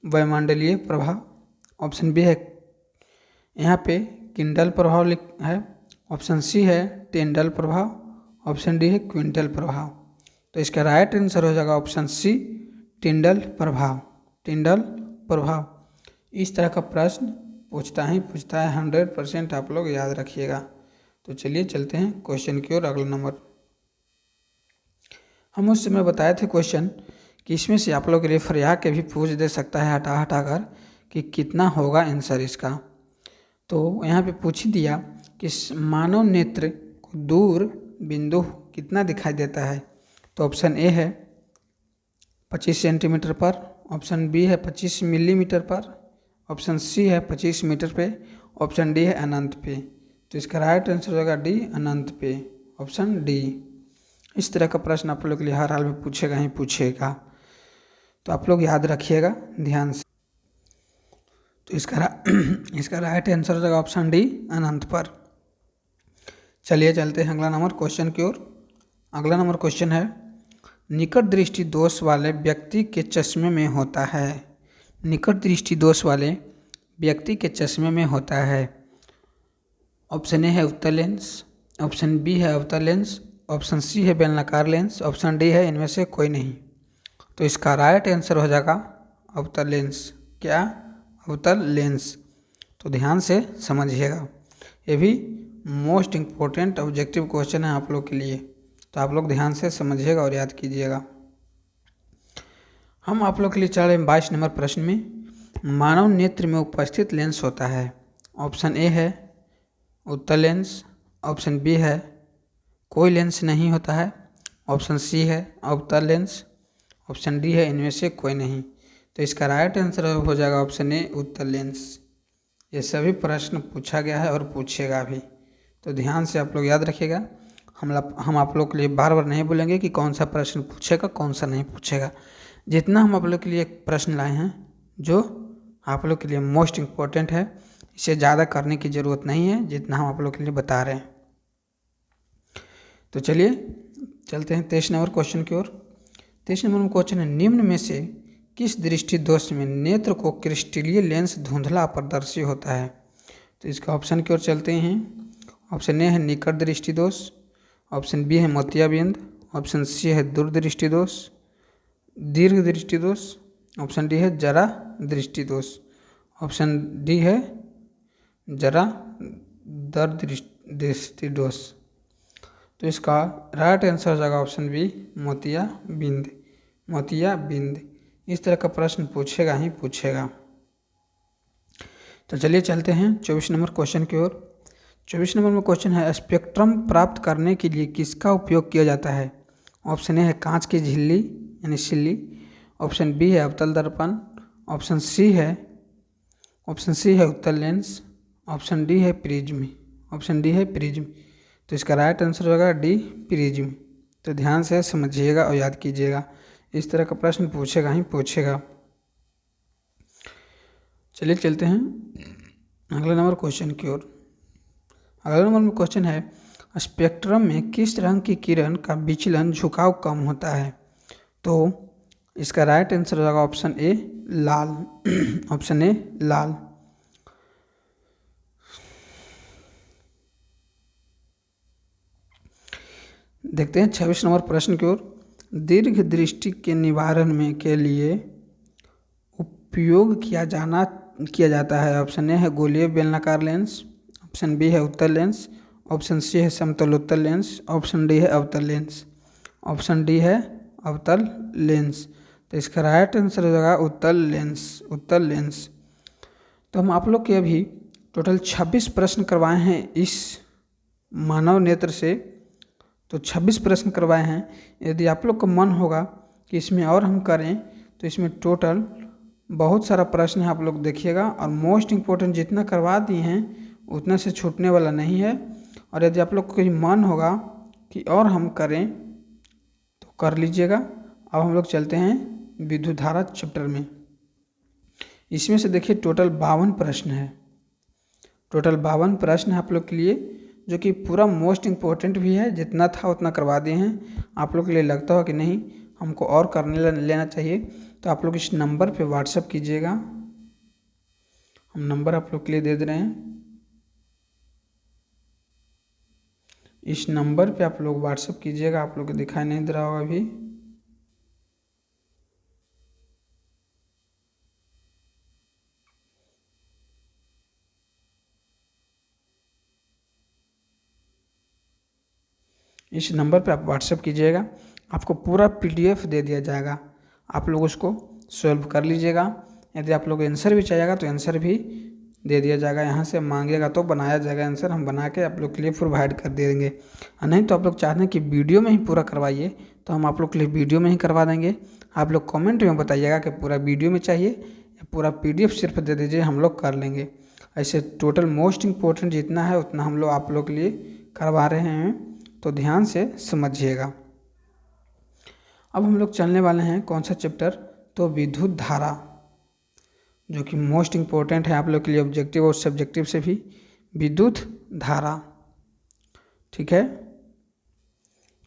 S1: वायुमंडलीय प्रभाव, ऑप्शन बी है यहाँ पे किंडल प्रभाव है, ऑप्शन सी है टेंडल प्रभाव, ऑप्शन डी है क्विंटल प्रभाव। तो इसका राइट आंसर हो जाएगा ऑप्शन सी, टिंडल प्रभाव। टिंडल प्रभाव इस तरह का प्रश्न पूछता है 100% आप लोग याद रखिएगा। तो चलिए चलते हैं क्वेश्चन की ओर। अगला नंबर हम उस समय बताए थे क्वेश्चन कि इसमें से आप लोग रेफर या के भी पूछ दे सकता है हटा हटा कर कि कितना होगा आंसर इसका। तो यहाँ पे पूछ ही दिया कि मानव नेत्र को दूर बिंदु कितना दिखाई देता है। तो ऑप्शन ए है 25 सेंटीमीटर पर, ऑप्शन बी है 25 मिलीमीटर पर, ऑप्शन सी है 25 मीटर पे, ऑप्शन डी है अनंत पे। तो इसका राइट आंसर होगा डी, अनंत पे, ऑप्शन डी। इस तरह का प्रश्न आप लोग के लिए हर हाल में पूछेगा ही पूछेगा, तो आप लोग याद रखिएगा ध्यान से। तो इसका राइट आंसर हो जाएगा ऑप्शन डी, अनंत पर। चलिए चलते हैं अगला नंबर क्वेश्चन की ओर। अगला नंबर क्वेश्चन है निकट दृष्टि दोष वाले व्यक्ति के चश्मे में होता है। निकट दृष्टि दोष वाले व्यक्ति के चश्मे में होता है। ऑप्शन ए है उत्तल लेंस, ऑप्शन बी है अवतल लेंस, ऑप्शन सी है बेलनाकार लेंस, ऑप्शन डी है इनमें से कोई नहीं। तो इसका राइट आंसर हो जाएगा अवतल लेंस। क्या? अवतल लेंस। तो ध्यान से समझिएगा, ये भी मोस्ट इम्पोर्टेंट ऑब्जेक्टिव क्वेश्चन है आप लोग के लिए, तो आप लोग ध्यान से समझिएगा और याद कीजिएगा। हम आप लोग के लिए चल रहे 22 नंबर प्रश्न में, मानव नेत्र में उपस्थित लेंस होता है। ऑप्शन ए है उत्तल लेंस, ऑप्शन बी है कोई लेंस नहीं होता है, ऑप्शन सी है अवतल लेंस, ऑप्शन डी है इनमें से कोई नहीं। तो इसका राइट आंसर हो जाएगा ऑप्शन ए, उत्तल लेंस। ये सभी प्रश्न पूछा गया है और पूछेगा भी, तो ध्यान से आप लोग याद रखिएगा। हम आप लोग के लिए बार बार नहीं बोलेंगे कि कौन सा प्रश्न पूछेगा कौन सा नहीं पूछेगा। जितना हम आप लोग के लिए प्रश्न लाए हैं जो आप लोग के लिए मोस्ट इम्पोर्टेंट है, इसे ज़्यादा करने की ज़रूरत नहीं है जितना हम आप लोग के लिए बता रहे हैं। तो चलिए चलते हैं 23 नंबर क्वेश्चन की ओर। 23 नंबर में क्वेश्चन है निम्न में से किस दृष्टि दोष में नेत्र को क्रिस्टलीय लेंस धुंधला पारदर्शी होता है। तो इसका ऑप्शन की ओर चलते हैं। ऑप्शन ए है निकट दृष्टि दोष, ऑप्शन बी है मोतियाबिंद, ऑप्शन सी है दूरदृष्टि दोष, दीर्घ दृष्टि दोष, ऑप्शन डी है जरा दृष्टि दोष, ऑप्शन डी है जरा दर दृष्टि दोष। तो इसका राइट आंसर हो जाएगा ऑप्शन बी, मोतियाबिंद। मोतियाबिंद इस तरह का प्रश्न पूछेगा ही पूछेगा। तो चलिए चलते हैं 24 नंबर क्वेश्चन की ओर। 24 नंबर में क्वेश्चन है स्पेक्ट्रम प्राप्त करने के लिए किसका उपयोग किया जाता है। ऑप्शन ए है कांच की झिल्ली यानी सिल्ली, ऑप्शन बी है अवतल दर्पण, ऑप्शन सी है उत्तल लेंस, ऑप्शन डी है प्रिज्म, ऑप्शन डी है प्रिज्म। तो इसका राइट आंसर होगा डी, प्रिज्म। तो ध्यान से समझिएगा और याद कीजिएगा, इस तरह का प्रश्न पूछेगा ही पूछेगा। चलिए चलते हैं अगले नंबर क्वेश्चन की ओर। अगले नंबर में क्वेश्चन है स्पेक्ट्रम में किस रंग की किरण का विचलन झुकाव कम होता है। तो इसका राइट आंसर हो जाएगा option A, Lal. Option A, लाल। देखते हैं 26 नंबर प्रश्न की ओर। दीर्घ दृष्टि के निवारण में के लिए उपयोग किया जाता है। ऑप्शन ए है गोलीय बेलनाकार लेंस, ऑप्शन बी है उत्तल लेंस, ऑप्शन सी है समतलोत्तल लेंस, ऑप्शन डी है अवतल लेंस, ऑप्शन डी है अवतल लेंस। तो इसका राइट आंसर हो जाएगा उत्तल लेंस, उत्तल लेंस। तो हम आप लोग के अभी टोटल 26 प्रश्न करवाए हैं इस मानव नेत्र से, तो 26 प्रश्न करवाए हैं। यदि आप लोग को मन होगा कि इसमें और हम करें तो इसमें टोटल बहुत सारा प्रश्न है, आप लोग देखिएगा। और मोस्ट इम्पोर्टेंट जितना करवा दिए हैं उतना से छूटने वाला नहीं है। और यदि आप लोग को कोई मन होगा कि और हम करें तो कर लीजिएगा। अब हम लोग चलते हैं विद्युत धारा चैप्टर में। इसमें से देखिए टोटल 52 प्रश्न है। टोटल 52 प्रश्न है आप लोग के लिए, जो कि पूरा मोस्ट इम्पोर्टेंट भी है। जितना था उतना करवा दिए हैं। आप लोग के लिए लगता हो कि नहीं हमको और करने लेना चाहिए, तो आप लोग इस नंबर पे व्हाट्सएप कीजिएगा। हम नंबर आप लोग के लिए दे रहे हैं। इस नंबर पे आप लोग व्हाट्सअप कीजिएगा। आप लोग को दिखाई नहीं दे रहा होगा अभी। इस नंबर पे आप व्हाट्सअप कीजिएगा, आपको पूरा PDF दे दिया जाएगा। आप लोग उसको सॉल्व कर लीजिएगा। यदि आप लोग आंसर भी चाहिएगा तो आंसर भी दे दिया जाएगा। यहाँ से मांगेगा तो बनाया जाएगा आंसर, हम बना के आप लोग के लिए प्रोवाइड कर देंगे। और नहीं तो आप लोग चाहते हैं कि वीडियो में ही पूरा करवाइए तो हम आप लोग के लिए वीडियो में ही करवा देंगे। आप लोग कमेंट में बताइएगा कि पूरा वीडियो में चाहिए या पूरा PDF सिर्फ दे दीजिए, हम लोग कर लेंगे। ऐसे टोटल मोस्ट इम्पोर्टेंट जितना है उतना हम लोग आप लोग के लिए करवा रहे हैं, तो ध्यान से समझिएगा। अब हम लोग चलने वाले हैं कौन सा चैप्टर, तो विद्युत धारा, जो कि मोस्ट इम्पोर्टेंट है आप लोग के लिए ऑब्जेक्टिव और सब्जेक्टिव से भी। विद्युत धारा, ठीक है।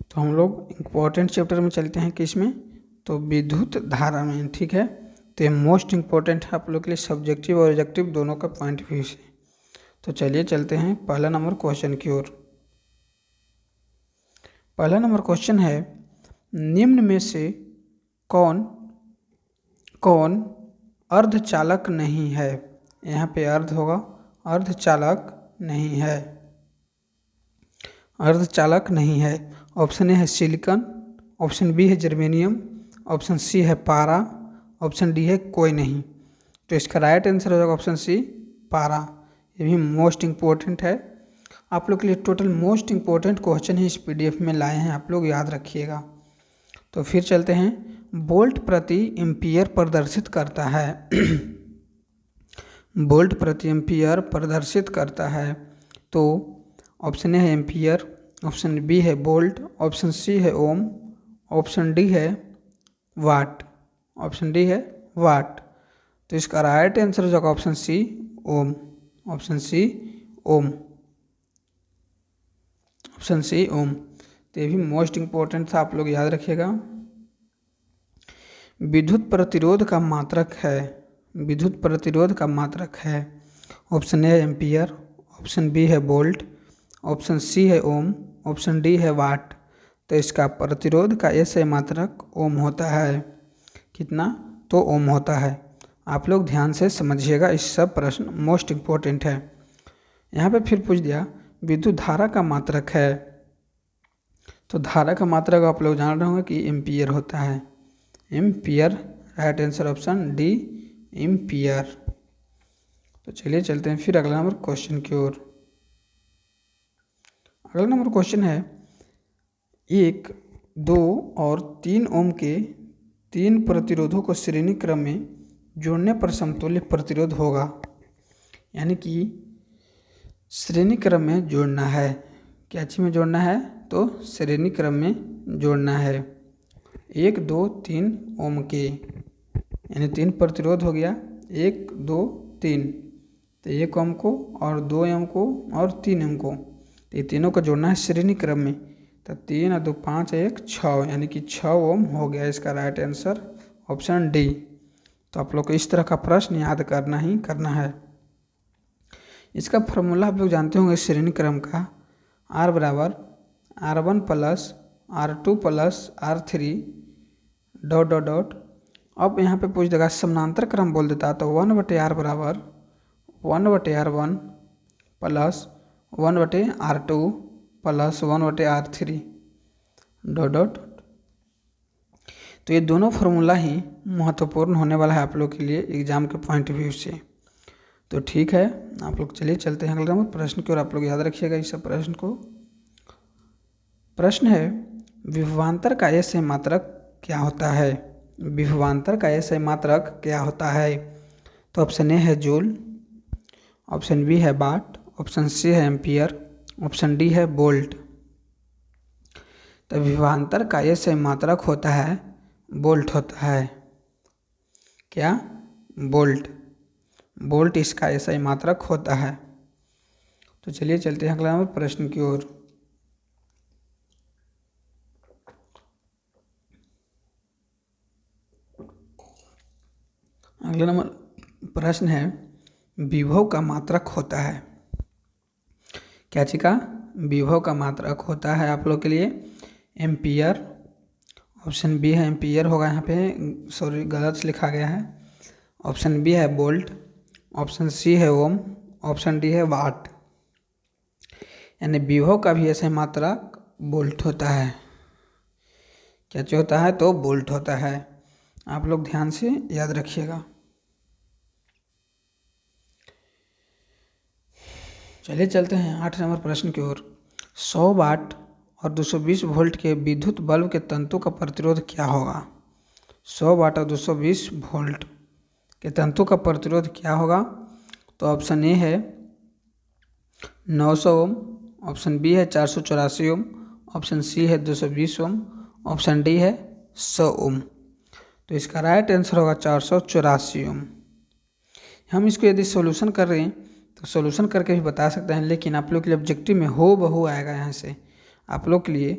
S1: तो हम लोग इम्पोर्टेंट चैप्टर में चलते हैं किस में, तो विद्युत धारा में, ठीक है। तो ये मोस्ट इम्पोर्टेंट है आप लोग के लिए सब्जेक्टिव और ऑब्जेक्टिव दोनों का पॉइंट ऑफ व्यू से। तो चलिए चलते हैं पहला नंबर क्वेश्चन की ओर। पहला नंबर क्वेश्चन है, निम्न में से कौन कौन अर्धचालक नहीं है। यहाँ पे अर्ध होगा, अर्धचालक नहीं है, अर्धचालक नहीं है। ऑप्शन ए है सिलिकॉन, ऑप्शन बी है जर्मेनियम, ऑप्शन सी है पारा, ऑप्शन डी है कोई नहीं। तो इसका राइट आंसर हो जाएगा ऑप्शन सी, पारा। ये भी मोस्ट इम्पोर्टेंट है आप लोग के लिए। टोटल मोस्ट इम्पोर्टेंट क्वेश्चन ही इस PDF में लाए हैं, आप लोग याद रखिएगा। तो फिर चलते हैं, वोल्ट प्रति एम्पियर प्रदर्शित करता है वोल्ट प्रति एम्पियर प्रदर्शित करता है। तो ऑप्शन ए है एम्पियर, ऑप्शन बी है वोल्ट, ऑप्शन सी है ओम, ऑप्शन डी है वाट, ऑप्शन डी है वाट। तो इसका राइट आंसर हो जाएगा ऑप्शन सी, ओम, ऑप्शन सी ओम, ऑप्शन सी ओम। तो ये भी मोस्ट इम्पोर्टेंट था, आप लोग याद रखिएगा। विद्युत प्रतिरोध का मात्रक है, विद्युत प्रतिरोध का मात्रक है। ऑप्शन ए है एम्पियर, ऑप्शन बी है वोल्ट, ऑप्शन सी है ओम, ऑप्शन डी है वाट। तो इसका प्रतिरोध का ऐसे मात्रक ओम होता है। कितना, तो ओम होता है। आप लोग ध्यान से समझिएगा, इस सब प्रश्न मोस्ट इम्पोर्टेंट है। यहाँ पे फिर पूछ दिया विद्युत धारा का मात्रक है, तो धारा का मात्रक आप लोग जान रहे होंगे कि एम्पियर होता है, ampere. Right answer option D, ampere. तो चलिए चलते हैं फिर अगला नंबर क्वेश्चन की ओर। अगला नंबर क्वेश्चन है, 1, 2 और 3 ओम के 3 प्रतिरोधों को श्रेणी क्रम में जोड़ने पर समतुल्य प्रतिरोध होगा। यानी कि श्रेणी क्रम में जोड़ना है, क्या चीज़ में जोड़ना है, तो श्रेणी क्रम में जोड़ना है। 1, 2, 3 ओम के, यानी 3 प्रतिरोध हो गया, 1, 2, 3। तो 1 ओम को और 2 ओम को और 3 ओम को, तो ये तीनों को जोड़ना है श्रेणी क्रम में। तो 3 और 2 5, 1 6, यानी कि 6 ओम हो गया। इसका राइट आंसर ऑप्शन डी। तो आप लोग को इस तरह का प्रश्न याद करना ही करना है। इसका फॉर्मूला आप लोग जानते होंगे श्रेणी क्रम का, R बराबर R1 plus R2 plus R3 dot dot dot. अब यहाँ पे पूछ देगा समानांतर क्रम बोल देता, तो 1/R बराबर 1/R1 plus 1/R2 plus 1/R3 dot dot. तो ये दोनों फार्मूला ही महत्वपूर्ण होने वाला है आप लोग के लिए एग्जाम के पॉइंट ऑफ व्यू से। तो ठीक है, आप लोग चलिए चलते हैं अगले नंबर प्रश्न की ओर। आप लोग याद रखिएगा इस सब प्रश्न को। प्रश्न है, विभवांतर का ऐसे मात्रक क्या होता है। विभवांतर का ऐसे मात्रक क्या होता है। तो ऑप्शन ए है जूल, ऑप्शन बी है वाट, ऑप्शन सी है एम्पियर, ऑप्शन डी है वोल्ट। तो विभवांतर का ऐसे मात्रक होता है, वोल्ट होता है। क्या, वोल्ट, वोल्ट इसका ऐसा ही मात्रक होता है। तो चलिए चलते हैं अगला नंबर प्रश्न की ओर। अगला नंबर प्रश्न है, विभव का मात्रक होता है। क्या चीज का, विभव का मात्रक होता है आप लोग के लिए एम्पियर। ऑप्शन बी है एम्पियर होगा यहाँ पे, सॉरी गलत लिखा गया है। ऑप्शन बी है वोल्ट, ऑप्शन सी है ओम, ऑप्शन डी है वाट। यानी विभव का भी ऐसे मात्रक वोल्ट होता है। क्या जो होता है तो वोल्ट होता है। आप लोग ध्यान से याद रखिएगा। चलिए चलते हैं 8 नंबर प्रश्न की ओर। 100 वाट और 220 वोल्ट के विद्युत बल्ब के तंतु का प्रतिरोध क्या होगा? 100 वाट और 220 वोल्ट के तंतु का प्रतिरोध क्या होगा? तो ऑप्शन ए है 900 ओम, ऑप्शन बी है 484 ओम, ऑप्शन सी है 220 ओम, ऑप्शन डी है 100 ओम। तो इसका राइट आंसर होगा 484 ओम। हम इसको यदि सॉल्यूशन कर रहे हैं तो सॉल्यूशन करके भी बता सकते हैं, लेकिन आप लोग के लिए ऑब्जेक्टिव में हो बहू आएगा। यहाँ से आप लोग के लिए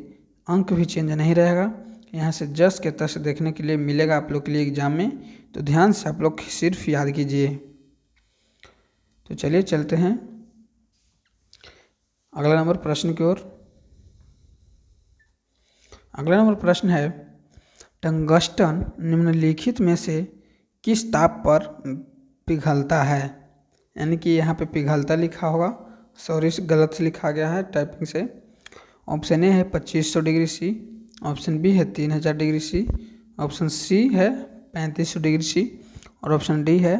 S1: अंक भी चेंज नहीं रहेगा, यहाँ से जस के तस देखने के लिए मिलेगा आप लोग के लिए एग्जाम में। तो ध्यान से आप लोग सिर्फ याद कीजिए। तो चलिए चलते हैं अगला नंबर प्रश्न की ओर। अगला नंबर प्रश्न है टंगस्टन निम्नलिखित में से किस ताप पर पिघलता है? यानी कि यहाँ पे पिघलता लिखा होगा, सॉरी गलत से लिखा गया है टाइपिंग से। ऑप्शन ए है 2500 डिग्री सी, ऑप्शन बी है 3000 डिग्री सी, ऑप्शन सी है 3500 डिग्री सी और ऑप्शन डी है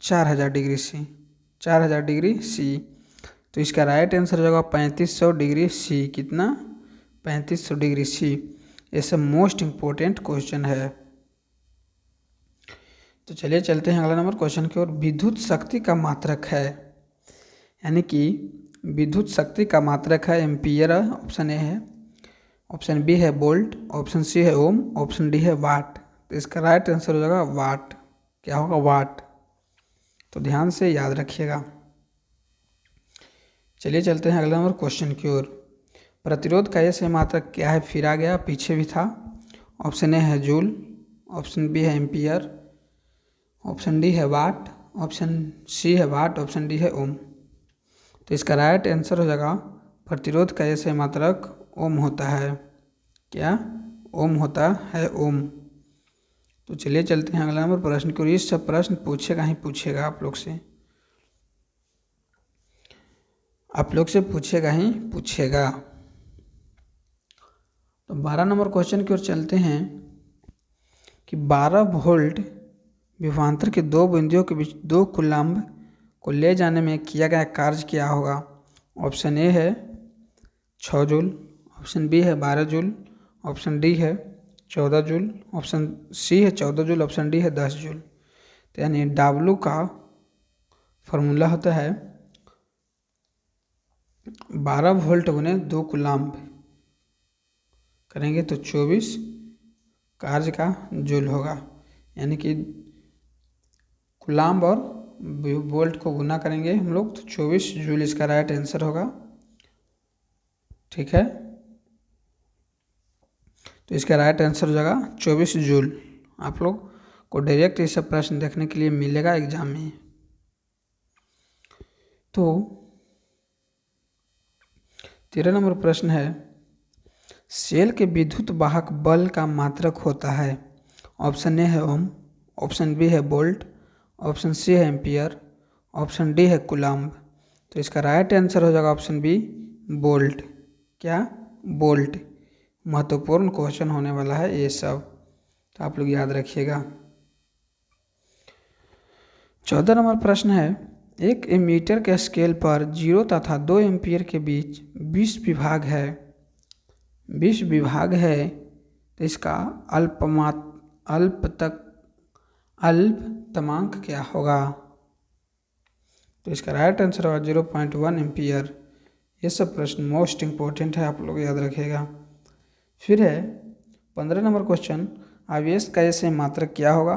S1: 4000 डिग्री सी। 4000 degree C. तो इसका राइट आंसर होगा 3500 डिग्री सी। कितना? 3500 डिग्री सी। ये सब मोस्ट इम्पोर्टेंट क्वेश्चन है। तो चलिए चलते हैं अगला नंबर क्वेश्चन की ओर। विद्युत शक्ति का मात्रक है, यानी कि विद्युत शक्ति का मात्रक है एम्पियर। ऑप्शन ए है, ऑप्शन बी है वोल्ट, ऑप्शन सी है ओम, ऑप्शन डी है वाट। तो इसका राइट आंसर हो जाएगा वाट। क्या होगा? वाट। तो ध्यान से याद रखिएगा। चलिए चलते हैं अगला नंबर क्वेश्चन की ओर। प्रतिरोध का ऐसे मात्रक क्या है? फिर आ गया, पीछे भी था। ऑप्शन ए है जूल, ऑप्शन बी है एम्पियर, ऑप्शन डी है वाट, ऑप्शन सी है वाट, ऑप्शन डी है ओम। तो इसका राइट आंसर हो जाएगा प्रतिरोध का ऐसे मात्रक ओम होता है। क्या? ओम होता है, ओम। तो चलिए चलते हैं अगला नंबर प्रश्न की ओर। इस सब प्रश्न पूछेगा ही पूछेगा आप लोग से, आप लोग से पूछेगा ही पूछेगा। तो 12 नंबर क्वेश्चन की ओर चलते हैं कि 12 वोल्ट विभवांतर के दो बिंदुओं के बीच 2 कूलम्ब को ले जाने में किया गया कार्य क्या होगा? ऑप्शन ए है 6 जूल, ऑप्शन बी है 12 जूल, ऑप्शन डी है 14 जूल, ऑप्शन सी है 14 जूल, ऑप्शन डी है 10 जूल। तो यानी W का फॉर्मूला होता है 12 वोल्ट गुने 2 कूलम्ब करेंगे तो 24 कार्य का जूल होगा। यानी कि कूलम्ब और वोल्ट को गुना करेंगे हम लोग तो 24 जूल इसका राइट आंसर होगा। ठीक है, तो इसका राइट आंसर हो जाएगा 24 जूल। आप लोग को डायरेक्ट ये सब प्रश्न देखने के लिए मिलेगा एग्जाम में। तो 13 नंबर प्रश्न है सेल के विद्युत वाहक बल का मात्रक होता है। ऑप्शन ए है ओम, ऑप्शन बी है वोल्ट, ऑप्शन सी है एम्पियर, ऑप्शन डी है कूलम्ब। तो इसका राइट आंसर हो जाएगा ऑप्शन बी वोल्ट। क्या? वोल्ट। महत्वपूर्ण क्वेश्चन होने वाला है ये सब, तो आप लोग याद रखिएगा। 14 नंबर प्रश्न है एक एमीटर के स्केल पर 0 तथा 2 एम्पियर के बीच 20 विभाग है। 20 विभाग है तो इसका अल्पतमांक क्या होगा? तो इसका राइट आंसर होगा 0.1 एम्पियर। ये सब प्रश्न मोस्ट इम्पोर्टेंट है, आप लोग याद रखिएगा। फिर है 15 नंबर क्वेश्चन आवेश का ऐसे मात्रक क्या होगा?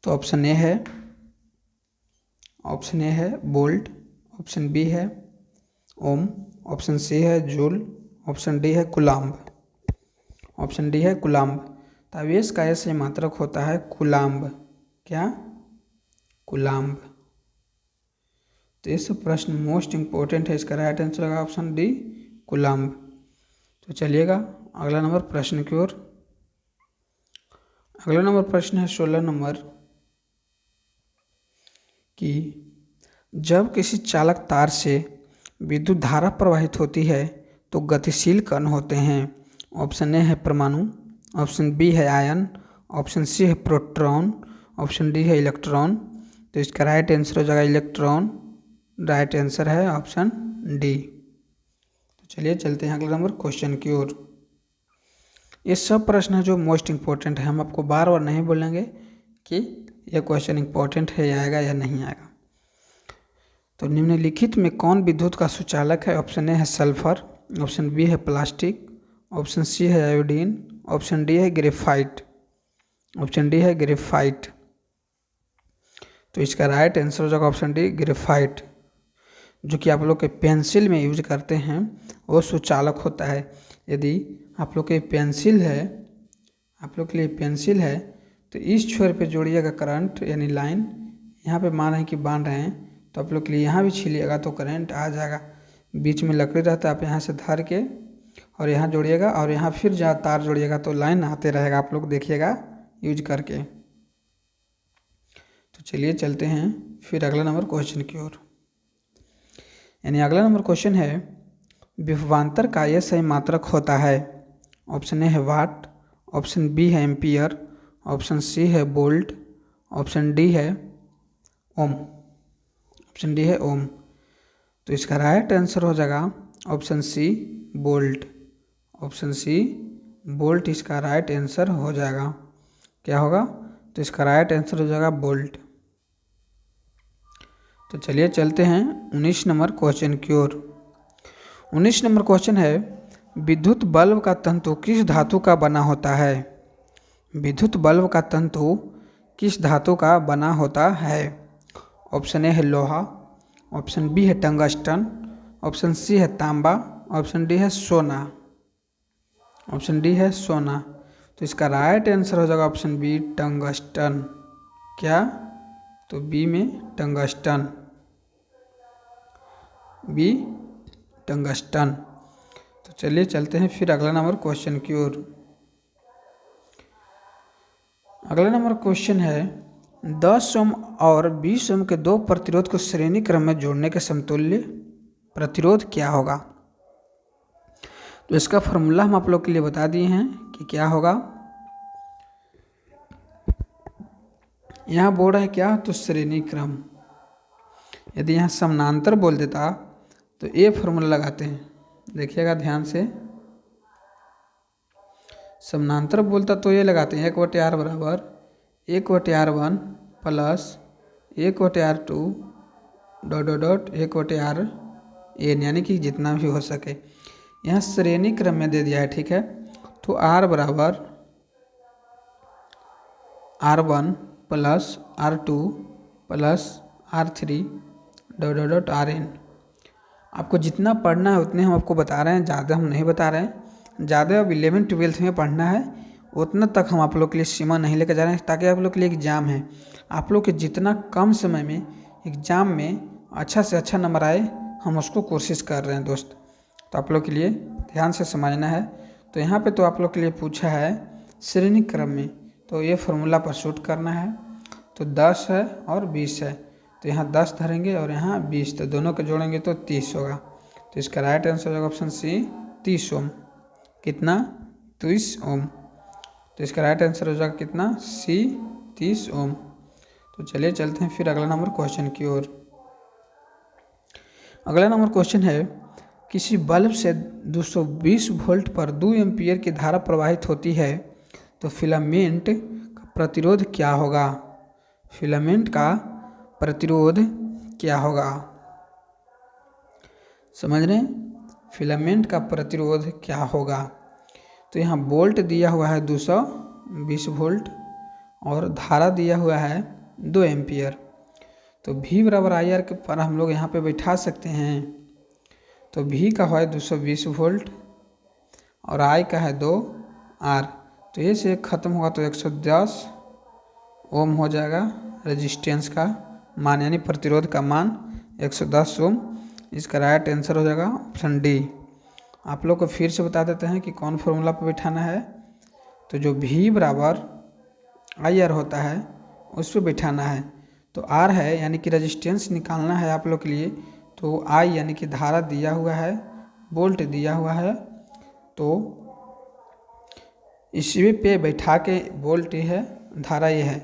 S1: तो ऑप्शन ए है वोल्ट, ऑप्शन बी है ओम, ऑप्शन सी है जूल, ऑप्शन डी है कूलम्ब। ऑप्शन डी है कूलम्ब। तो आवेश का ऐसे मात्रक होता है कूलम्ब। क्या? कूलम्ब। तो ये सब प्रश्न मोस्ट इम्पोर्टेंट है। इसका राइट आंसर होगा ऑप्शन डी, कूलम्ब। तो चलिएगा अगला नंबर प्रश्न की ओर। अगला नंबर प्रश्न है 16 नंबर कि जब किसी चालक तार से विद्युत धारा प्रवाहित होती है तो गतिशील कण होते हैं। ऑप्शन ए है परमाणु, ऑप्शन बी है आयन, ऑप्शन सी है प्रोटॉन, ऑप्शन डी है इलेक्ट्रॉन। तो इसका राइट आंसर हो जाएगा इलेक्ट्रॉन। राइट आंसर है ऑप्शन डी। तो चलिए चलते हैं अगला नंबर क्वेश्चन की ओर। ये सब प्रश्न है जो मोस्ट इम्पोर्टेंट है, हम आपको बार बार नहीं बोलेंगे कि यह क्वेश्चन इम्पोर्टेंट है, या आएगा या नहीं आएगा। तो निम्नलिखित में कौन विद्युत का सुचालक है? ऑप्शन ए है सल्फर, ऑप्शन बी है प्लास्टिक, ऑप्शन सी है आयोडीन, ऑप्शन डी है ग्रेफाइट। ऑप्शन डी है ग्रेफाइट। तो इसका राइट आंसर हो जाएगा ऑप्शन डी, ग्रेफाइट। जो कि आप लोग के पेंसिल में यूज करते हैं वो सुचालक होता है। यदि आप लोग के पेंसिल है, आप लोग के लिए पेंसिल है, तो इस छोर पे जोड़िएगा करंट यानी लाइन, यहाँ पे मान रहे हैं कि बांध रहे हैं, तो आप लोग के लिए यहाँ भी छीलिएगा तो करंट आ जाएगा। बीच में लकड़ी रहता है, आप यहाँ से धर के और यहाँ जोड़िएगा और यहाँ फिर जहाँ तार जोड़िएगा तो लाइन आते रहेगा। आप लोग देखिएगा यूज करके। तो चलिए चलते हैं फिर अगला नंबर क्वेश्चन की ओर। यानी अगला नंबर क्वेश्चन है विभवांतर का यह सही मात्रक होता है। ऑप्शन ए है वाट, ऑप्शन बी है एम्पियर, ऑप्शन सी है वोल्ट, ऑप्शन डी है ओम। ऑप्शन डी है ओम। तो इसका राइट आंसर हो जाएगा option C, volt. Option C, volt इसका राइट आंसर हो जाएगा। क्या होगा? तो इसका राइट आंसर हो जाएगा वोल्ट। तो चलिए चलते हैं 19 नंबर क्वेश्चन की ओर। 19 नंबर क्वेश्चन है विद्युत बल्ब का तंतु किस धातु का बना होता है? विद्युत बल्ब का तंतु किस धातु का बना होता है? ऑप्शन ए है लोहा, ऑप्शन बी है टंगस्टन, ऑप्शन सी है तांबा, ऑप्शन डी है सोना। ऑप्शन डी है सोना। तो इसका राइट आंसर हो जाएगा ऑप्शन बी, टंगस्टन। क्या? तो बी में टंगस्टन, बी टंगस्टन। तो चलिए चलते हैं फिर अगला नंबर क्वेश्चन की ओर। अगला नंबर क्वेश्चन है 10 ओम और 20 ओम के दो प्रतिरोध को श्रेणी क्रम में जोड़ने के समतुल्य प्रतिरोध क्या होगा? तो इसका फॉर्मूला हम आप लोग के लिए बता दिए हैं कि क्या होगा। यहाँ बोल रहा है क्या? तो श्रेणी क्रम। यदि यहाँ समानांतर बोल देता तो ये फॉर्मूला लगाते हैं, देखिएगा ध्यान से। समानांतर बोलता तो ये लगाते हैं 1/r बराबर 1/r1 plus 1/r2 dot dot dot 1/rn, यानी कि जितना भी हो सके। यहाँ श्रेणी क्रम में दे दिया है, ठीक है। तो r बराबर r1 plus r2 plus r3 dot dot dot rn। आपको जितना पढ़ना है उतने हम आपको बता रहे हैं, ज़्यादा हम नहीं बता रहे हैं। ज़्यादा अब 11-12 में पढ़ना है, उतना तक हम आप लोग के लिए सीमा नहीं लेकर जा रहे हैं, ताकि आप लोग के लिए एग्ज़ाम है। आप लोग के जितना कम समय में एग्ज़ाम में अच्छा से अच्छा नंबर आए, हम उसको कोशिश कर रहे हैं दोस्त। तो आप लोग के लिए ध्यान से समझना है। तो यहाँ पे तो आप लोग के लिए पूछा है श्रेणी क्रम में, तो ये फार्मूला पर शूट करना है। तो 10 है और 20 है, तो यहाँ 10 धरेंगे और यहाँ 20, तो दोनों को जोड़ेंगे तो 30 होगा। तो इसका राइट आंसर होगा ऑप्शन सी, 30 ओम। कितना? 30 ओम। तो इसका राइट आंसर हो जाएगा कितना? सी, 30 ओम। तो चलिए चलते हैं फिर अगला नंबर क्वेश्चन की ओर। अगला नंबर क्वेश्चन है किसी बल्ब से 220 वोल्ट पर 2 एम्पीयर की धारा प्रवाहित होती है तो फिलामेंट का प्रतिरोध क्या होगा? फिलामेंट का प्रतिरोध क्या होगा? समझ रहे हैं? फिलामेंट का प्रतिरोध क्या होगा? तो यहाँ वोल्ट दिया हुआ है 220 वोल्ट और धारा दिया हुआ है 2 एम्पियर। तो V बराबर IR के पर हम लोग यहाँ पे बैठा सकते हैं। तो V का है 220 वोल्ट और I का है 2R। तो ये से ख़त्म होगा तो 110 ओम हो जाएगा रेजिस्टेंस का मान, यानी प्रतिरोध का मान 110 ओम। इसका राइट आंसर हो जाएगा ऑप्शन डी। आप लोग को फिर से बता देते हैं कि कौन फॉर्मूला पर बिठाना है। तो जो V बराबर IR होता है उस पर बिठाना है। तो R है यानी कि रेजिस्टेंस निकालना है आप लोग के लिए। तो I यानी कि धारा दिया हुआ है, वोल्ट दिया हुआ है, तो इसी पे बैठा के वोल्ट ये है, धारा ये है,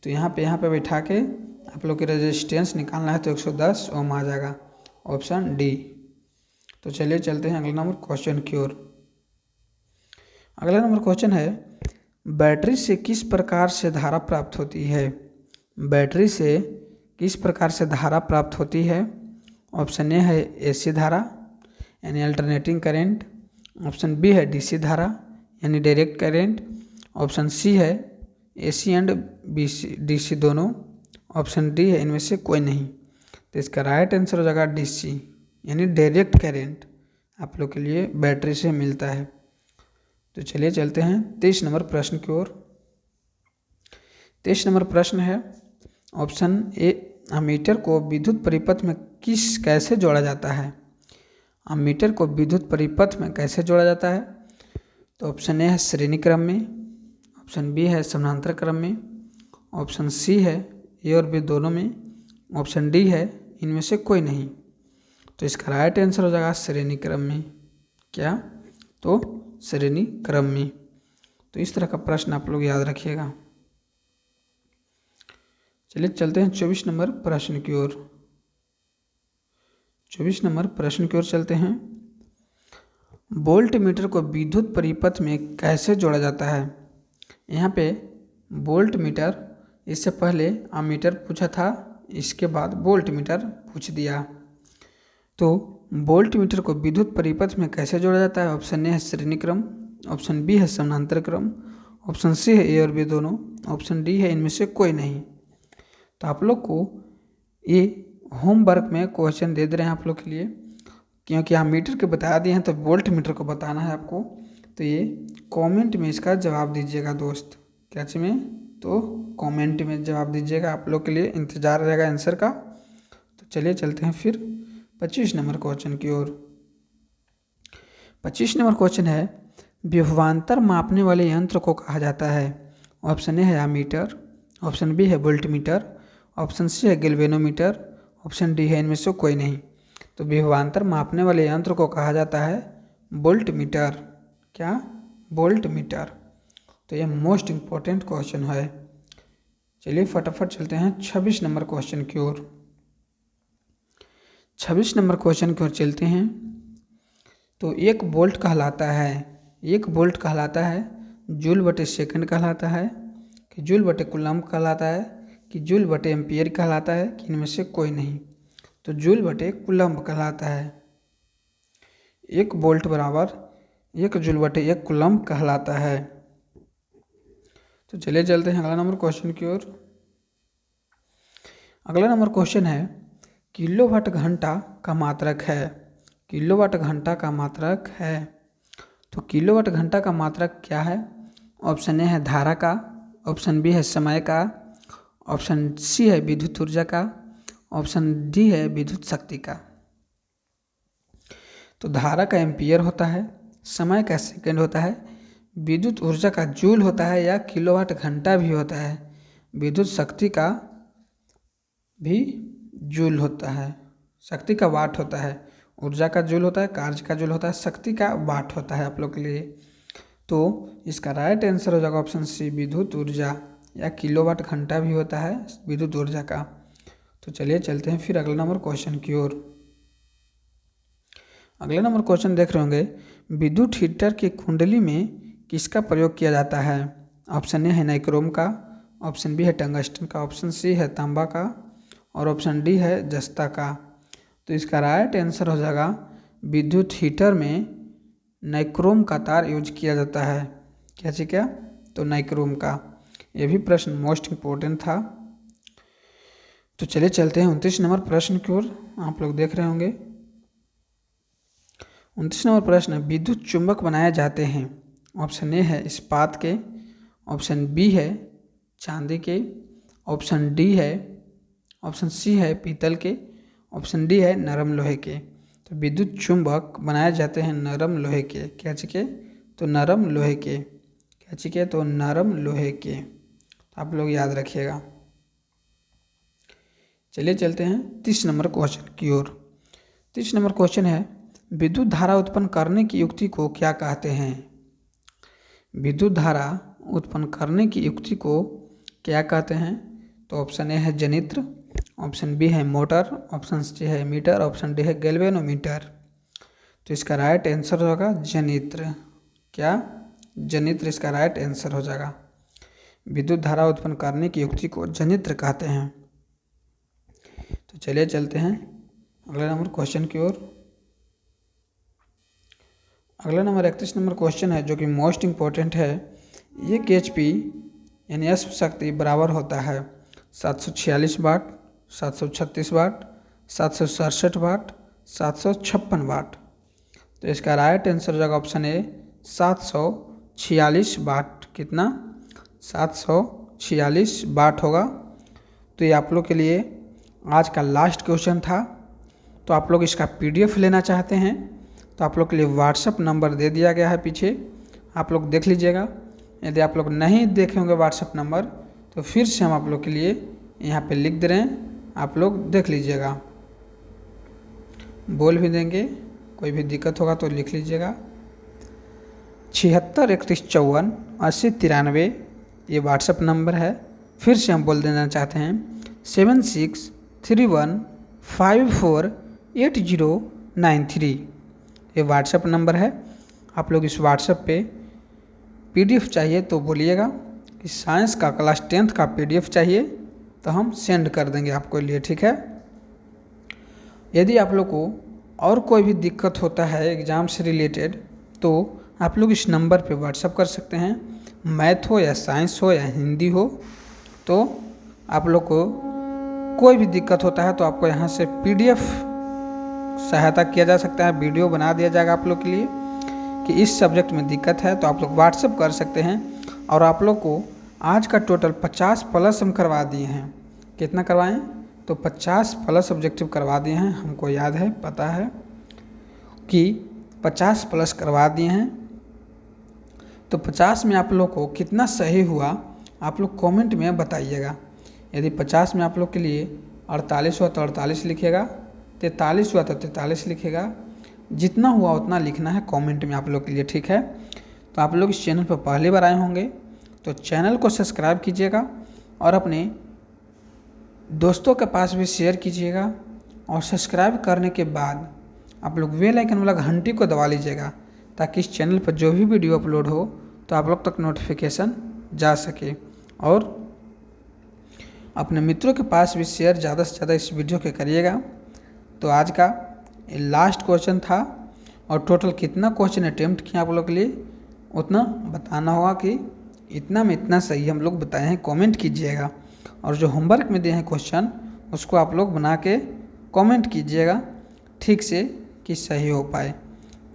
S1: तो यहाँ पे बैठा के आप लोग के रेजिस्टेंस निकालना है। तो 110 ओम आ जाएगा, ऑप्शन डी। तो चलिए चलते हैं अगला नंबर क्वेश्चन की ओर। अगला नंबर क्वेश्चन है, बैटरी से किस प्रकार से धारा प्राप्त होती है? बैटरी से किस प्रकार से धारा प्राप्त होती है? ऑप्शन ए है AC धारा यानी अल्टरनेटिंग करंट। ऑप्शन बी है DC धारा यानी डायरेक्ट करंट। ऑप्शन सी है AC एंड DC दोनों। ऑप्शन डी है इनमें से कोई नहीं। तो इसका राइट आंसर हो जाएगा DC यानी डायरेक्ट करंट आप लोग के लिए बैटरी से मिलता है। तो चलिए चलते हैं 23 नंबर प्रश्न की ओर। 23 नंबर प्रश्न है, ऑप्शन ए, अमीटर को विद्युत परिपथ में कैसे जोड़ा जाता है? अमीटर को विद्युत परिपथ में कैसे जोड़ा जाता है? तो ऑप्शन ए है श्रेणी क्रम में। ऑप्शन बी है समानांतर क्रम में। ऑप्शन सी है ए और बी दोनों में। ऑप्शन डी है इनमें से कोई नहीं। तो इसका राइट आंसर हो जाएगा श्रेणी क्रम में। क्या? तो श्रेणी क्रम में। तो इस तरह का प्रश्न आप लोग याद रखिएगा। चलिए चलते हैं 24 नंबर प्रश्न की ओर। 24 नंबर प्रश्न की ओर चलते हैं। वोल्ट मीटर को विद्युत परिपथ में कैसे जोड़ा जाता है? यहाँ पे वोल्ट मीटर, इससे पहले अमीटर पूछा था, इसके बाद वोल्ट मीटर पूछ दिया। तो वोल्ट मीटर को विद्युत परिपथ में कैसे जोड़ा जाता है? ऑप्शन ए है श्रेणी क्रम। ऑप्शन बी है समानांतर क्रम। ऑप्शन सी है ए और बी दोनों। ऑप्शन डी है इनमें से कोई नहीं। तो आप लोग को ये होमवर्क में क्वेश्चन दे दे रहे हैं आप लोग के लिए, क्योंकि हम मीटर के बता दिए हैं तो वोल्ट मीटर को बताना है आपको। तो ये कमेंट में इसका जवाब दीजिएगा दोस्त। क्या में? तो कमेंट में जवाब दीजिएगा, आप लोग के लिए इंतज़ार रहेगा आंसर का। तो चलिए चलते हैं फिर 25 नंबर क्वेश्चन की ओर। 25 नंबर क्वेश्चन है, विभवांतर मापने वाले यंत्र को कहा जाता है? ऑप्शन ए है एमीटर। ऑप्शन बी है वोल्ट मीटर। ऑप्शन सी है गैल्वेनोमीटर। ऑप्शन डी है इनमें से कोई नहीं। तो विभवांतर मापने वाले यंत्र को कहा जाता है वोल्ट मीटर। क्या? Volt meter. तो यह मोस्ट इम्पोर्टेंट क्वेश्चन है। चलिए फटाफट चलते हैं 26 नंबर क्वेश्चन की ओर। 26 नंबर क्वेश्चन की ओर चलते हैं। तो एक वोल्ट कहलाता है जूल बटे सेकंड कहलाता है, कि जूल बटे कूलम्ब कहलाता है, कि जूल बटे एम्पियर कहलाता है, कि इनमें से कोई नहीं। तो जूल बटे कूलम्ब कहलाता है। 1 वोल्ट बराबर 1 जूल बटे 1 कूलम्ब कहलाता है। तो चलिए चलते हैं अगला नंबर क्वेश्चन की ओर। अगला नंबर क्वेश्चन है, किलोवाट घंटा का मात्रक है। किलोवाट घंटा का मात्रक है। तो किलोवाट घंटा का मात्रक क्या है? ऑप्शन ए है धारा का। ऑप्शन बी है समय का। ऑप्शन सी है विद्युत ऊर्जा का। ऑप्शन डी है विद्युत शक्ति का। तो धारा का एम्पियर होता है, समय का सेकंड होता है, विद्युत ऊर्जा का जूल होता है या किलोवाट घंटा भी होता है, विद्युत शक्ति का भी जूल होता है, शक्ति का वाट होता है। ऊर्जा का जूल होता है, कार्य का जूल होता है, शक्ति का वाट होता है आप लोग के लिए। तो इसका राइट आंसर हो जाएगा ऑप्शन सी विद्युत ऊर्जा, या किलोवाट घंटा भी होता है विद्युत ऊर्जा का। तो चलिए चलते हैं फिर अगला नंबर क्वेश्चन की ओर। अगला नंबर क्वेश्चन देख रहे होंगे, विद्युत हीटर की कुंडली में किसका प्रयोग किया जाता है? ऑप्शन ए है नाइक्रोम का। ऑप्शन बी है टंगस्टन का। ऑप्शन सी है तांबा का। और ऑप्शन डी है जस्ता का। तो इसका राइट आंसर हो जाएगा विद्युत हीटर में नाइक्रोम का तार यूज किया जाता है। क्या चीज़? क्या? तो नाइक्रोम का। ये भी प्रश्न मोस्ट इम्पोर्टेंट था। तो चलिए चलते हैं 29 नंबर प्रश्न की ओर। आप लोग देख रहे होंगे 29 नंबर प्रश्न, विद्युत चुंबक बनाए जाते हैं। ऑप्शन ए है इस्पात के। ऑप्शन बी है चांदी के। ऑप्शन डी है, ऑप्शन सी है पीतल के। ऑप्शन डी है नरम लोहे के। तो विद्युत चुंबक बनाए जाते हैं नरम लोहे के, क्या चीज़ के? तो नरम लोहे के, क्या चीज़ के? तो नरम लोहे के। आप लोग याद रखिएगा। चलिए चलते हैं 30 नंबर क्वेश्चन की ओर। 30 नंबर क्वेश्चन है, विद्युत धारा उत्पन्न करने की युक्ति को क्या कहते हैं? विद्युत धारा उत्पन्न करने की युक्ति को क्या कहते हैं? तो ऑप्शन ए है जनित्र, ऑप्शन बी है मोटर, ऑप्शन सी है मीटर, ऑप्शन डी है गैल्वेनोमीटर। तो इसका राइट आंसर होगा जनित्र। क्या? जनित्र इसका राइट आंसर हो जाएगा। विद्युत धारा उत्पन्न करने की युक्ति को जनित्र कहते हैं। तो चलिए चलते हैं अगले नंबर क्वेश्चन की ओर। अगला नंबर 31 नंबर क्वेश्चन है जो कि मोस्ट इम्पोर्टेंट है। एक HP यानी अश्व शक्ति बराबर होता है 746 वाट, 736 वाट, 767 वाट, 756 वाट। तो इसका राइट आंसर हो जाएगा ऑप्शन ए 746 वाट। कितना? 746 वाट होगा। तो ये आप लोग के लिए आज का लास्ट क्वेश्चन था। तो आप लोग इसका PDF लेना चाहते हैं तो आप लोग के लिए व्हाट्सअप नंबर दे दिया गया है पीछे, आप लोग देख लीजिएगा। यदि आप लोग नहीं देखे होंगे व्हाट्सअप नंबर तो फिर से हम आप लोग के लिए यहाँ पे लिख दे रहे हैं, आप लोग देख लीजिएगा। बोल भी देंगे, कोई भी दिक्कत होगा तो लिख लीजिएगा। 76 31 54 80 93 ये व्हाट्सअप नंबर है। फिर से हम बोल देना चाहते हैं 76 31 54 8093 ये व्हाट्सअप नंबर है। आप लोग इस व्हाट्सअप पे PDF चाहिए तो बोलिएगा कि साइंस का क्लास 10th का PDF चाहिए तो हम सेंड कर देंगे आपको लिए, ठीक है। यदि आप लोग को और कोई भी दिक्कत होता है एग्ज़ाम से रिलेटेड तो आप लोग इस नंबर पे व्हाट्सअप कर सकते हैं। मैथ हो या साइंस हो या हिंदी हो, तो आप लोग को कोई भी दिक्कत होता है तो आपको यहाँ से PDF सहायता किया जा सकता है, वीडियो बना दिया जाएगा आप लोग के लिए कि इस सब्जेक्ट में दिक्कत है तो आप लोग व्हाट्सअप कर सकते हैं। और आप लोग को आज का टोटल 50+ हम करवा दिए हैं। कितना करवाएं? तो 50+ ऑब्जेक्टिव करवा दिए हैं। हमको याद है, पता है कि 50+ करवा दिए हैं। तो 50 में आप लोग को कितना सही हुआ आप लोग कमेंट में बताइएगा। यदि 50 में आप लोग के लिए 48 हुआ तो 48 लिखिएगा, 43 हुआ तो 43 लिखिएगा। जितना हुआ उतना लिखना है कमेंट में आप लोग के लिए, ठीक है। तो आप लोग इस चैनल पर पहली बार आए होंगे तो चैनल को सब्सक्राइब कीजिएगा और अपने दोस्तों के पास भी शेयर कीजिएगा। और सब्सक्राइब करने के बाद आप लोग बेल आइकन वाला घंटी को दबा लीजिएगा ताकि इस चैनल पर जो भी वीडियो अपलोड हो तो आप लोग तक नोटिफिकेशन जा सके। और अपने मित्रों के पास भी शेयर ज़्यादा से ज़्यादा इस वीडियो के करिएगा। तो आज का लास्ट क्वेश्चन था और टोटल कितना क्वेश्चन अटेम्प्ट किया आप लोग के लिए उतना बताना होगा कि इतना में इतना सही हम लोग बताए हैं, कमेंट कीजिएगा। और जो होमवर्क में दिए हैं क्वेश्चन उसको आप लोग बना के कमेंट कीजिएगा ठीक से कि सही हो पाए।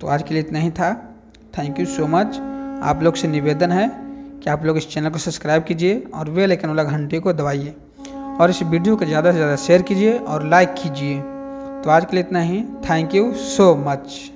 S1: तो आज के लिए इतना ही था। Thank you so much. आप लोग से निवेदन है कि आप लोग इस चैनल को सब्सक्राइब कीजिए और बेल आइकन वाला घंटे को दबाइए और इस वीडियो को ज़्यादा से ज़्यादा शेयर कीजिए और लाइक कीजिए। तो आज के लिए इतना ही। Thank you so much.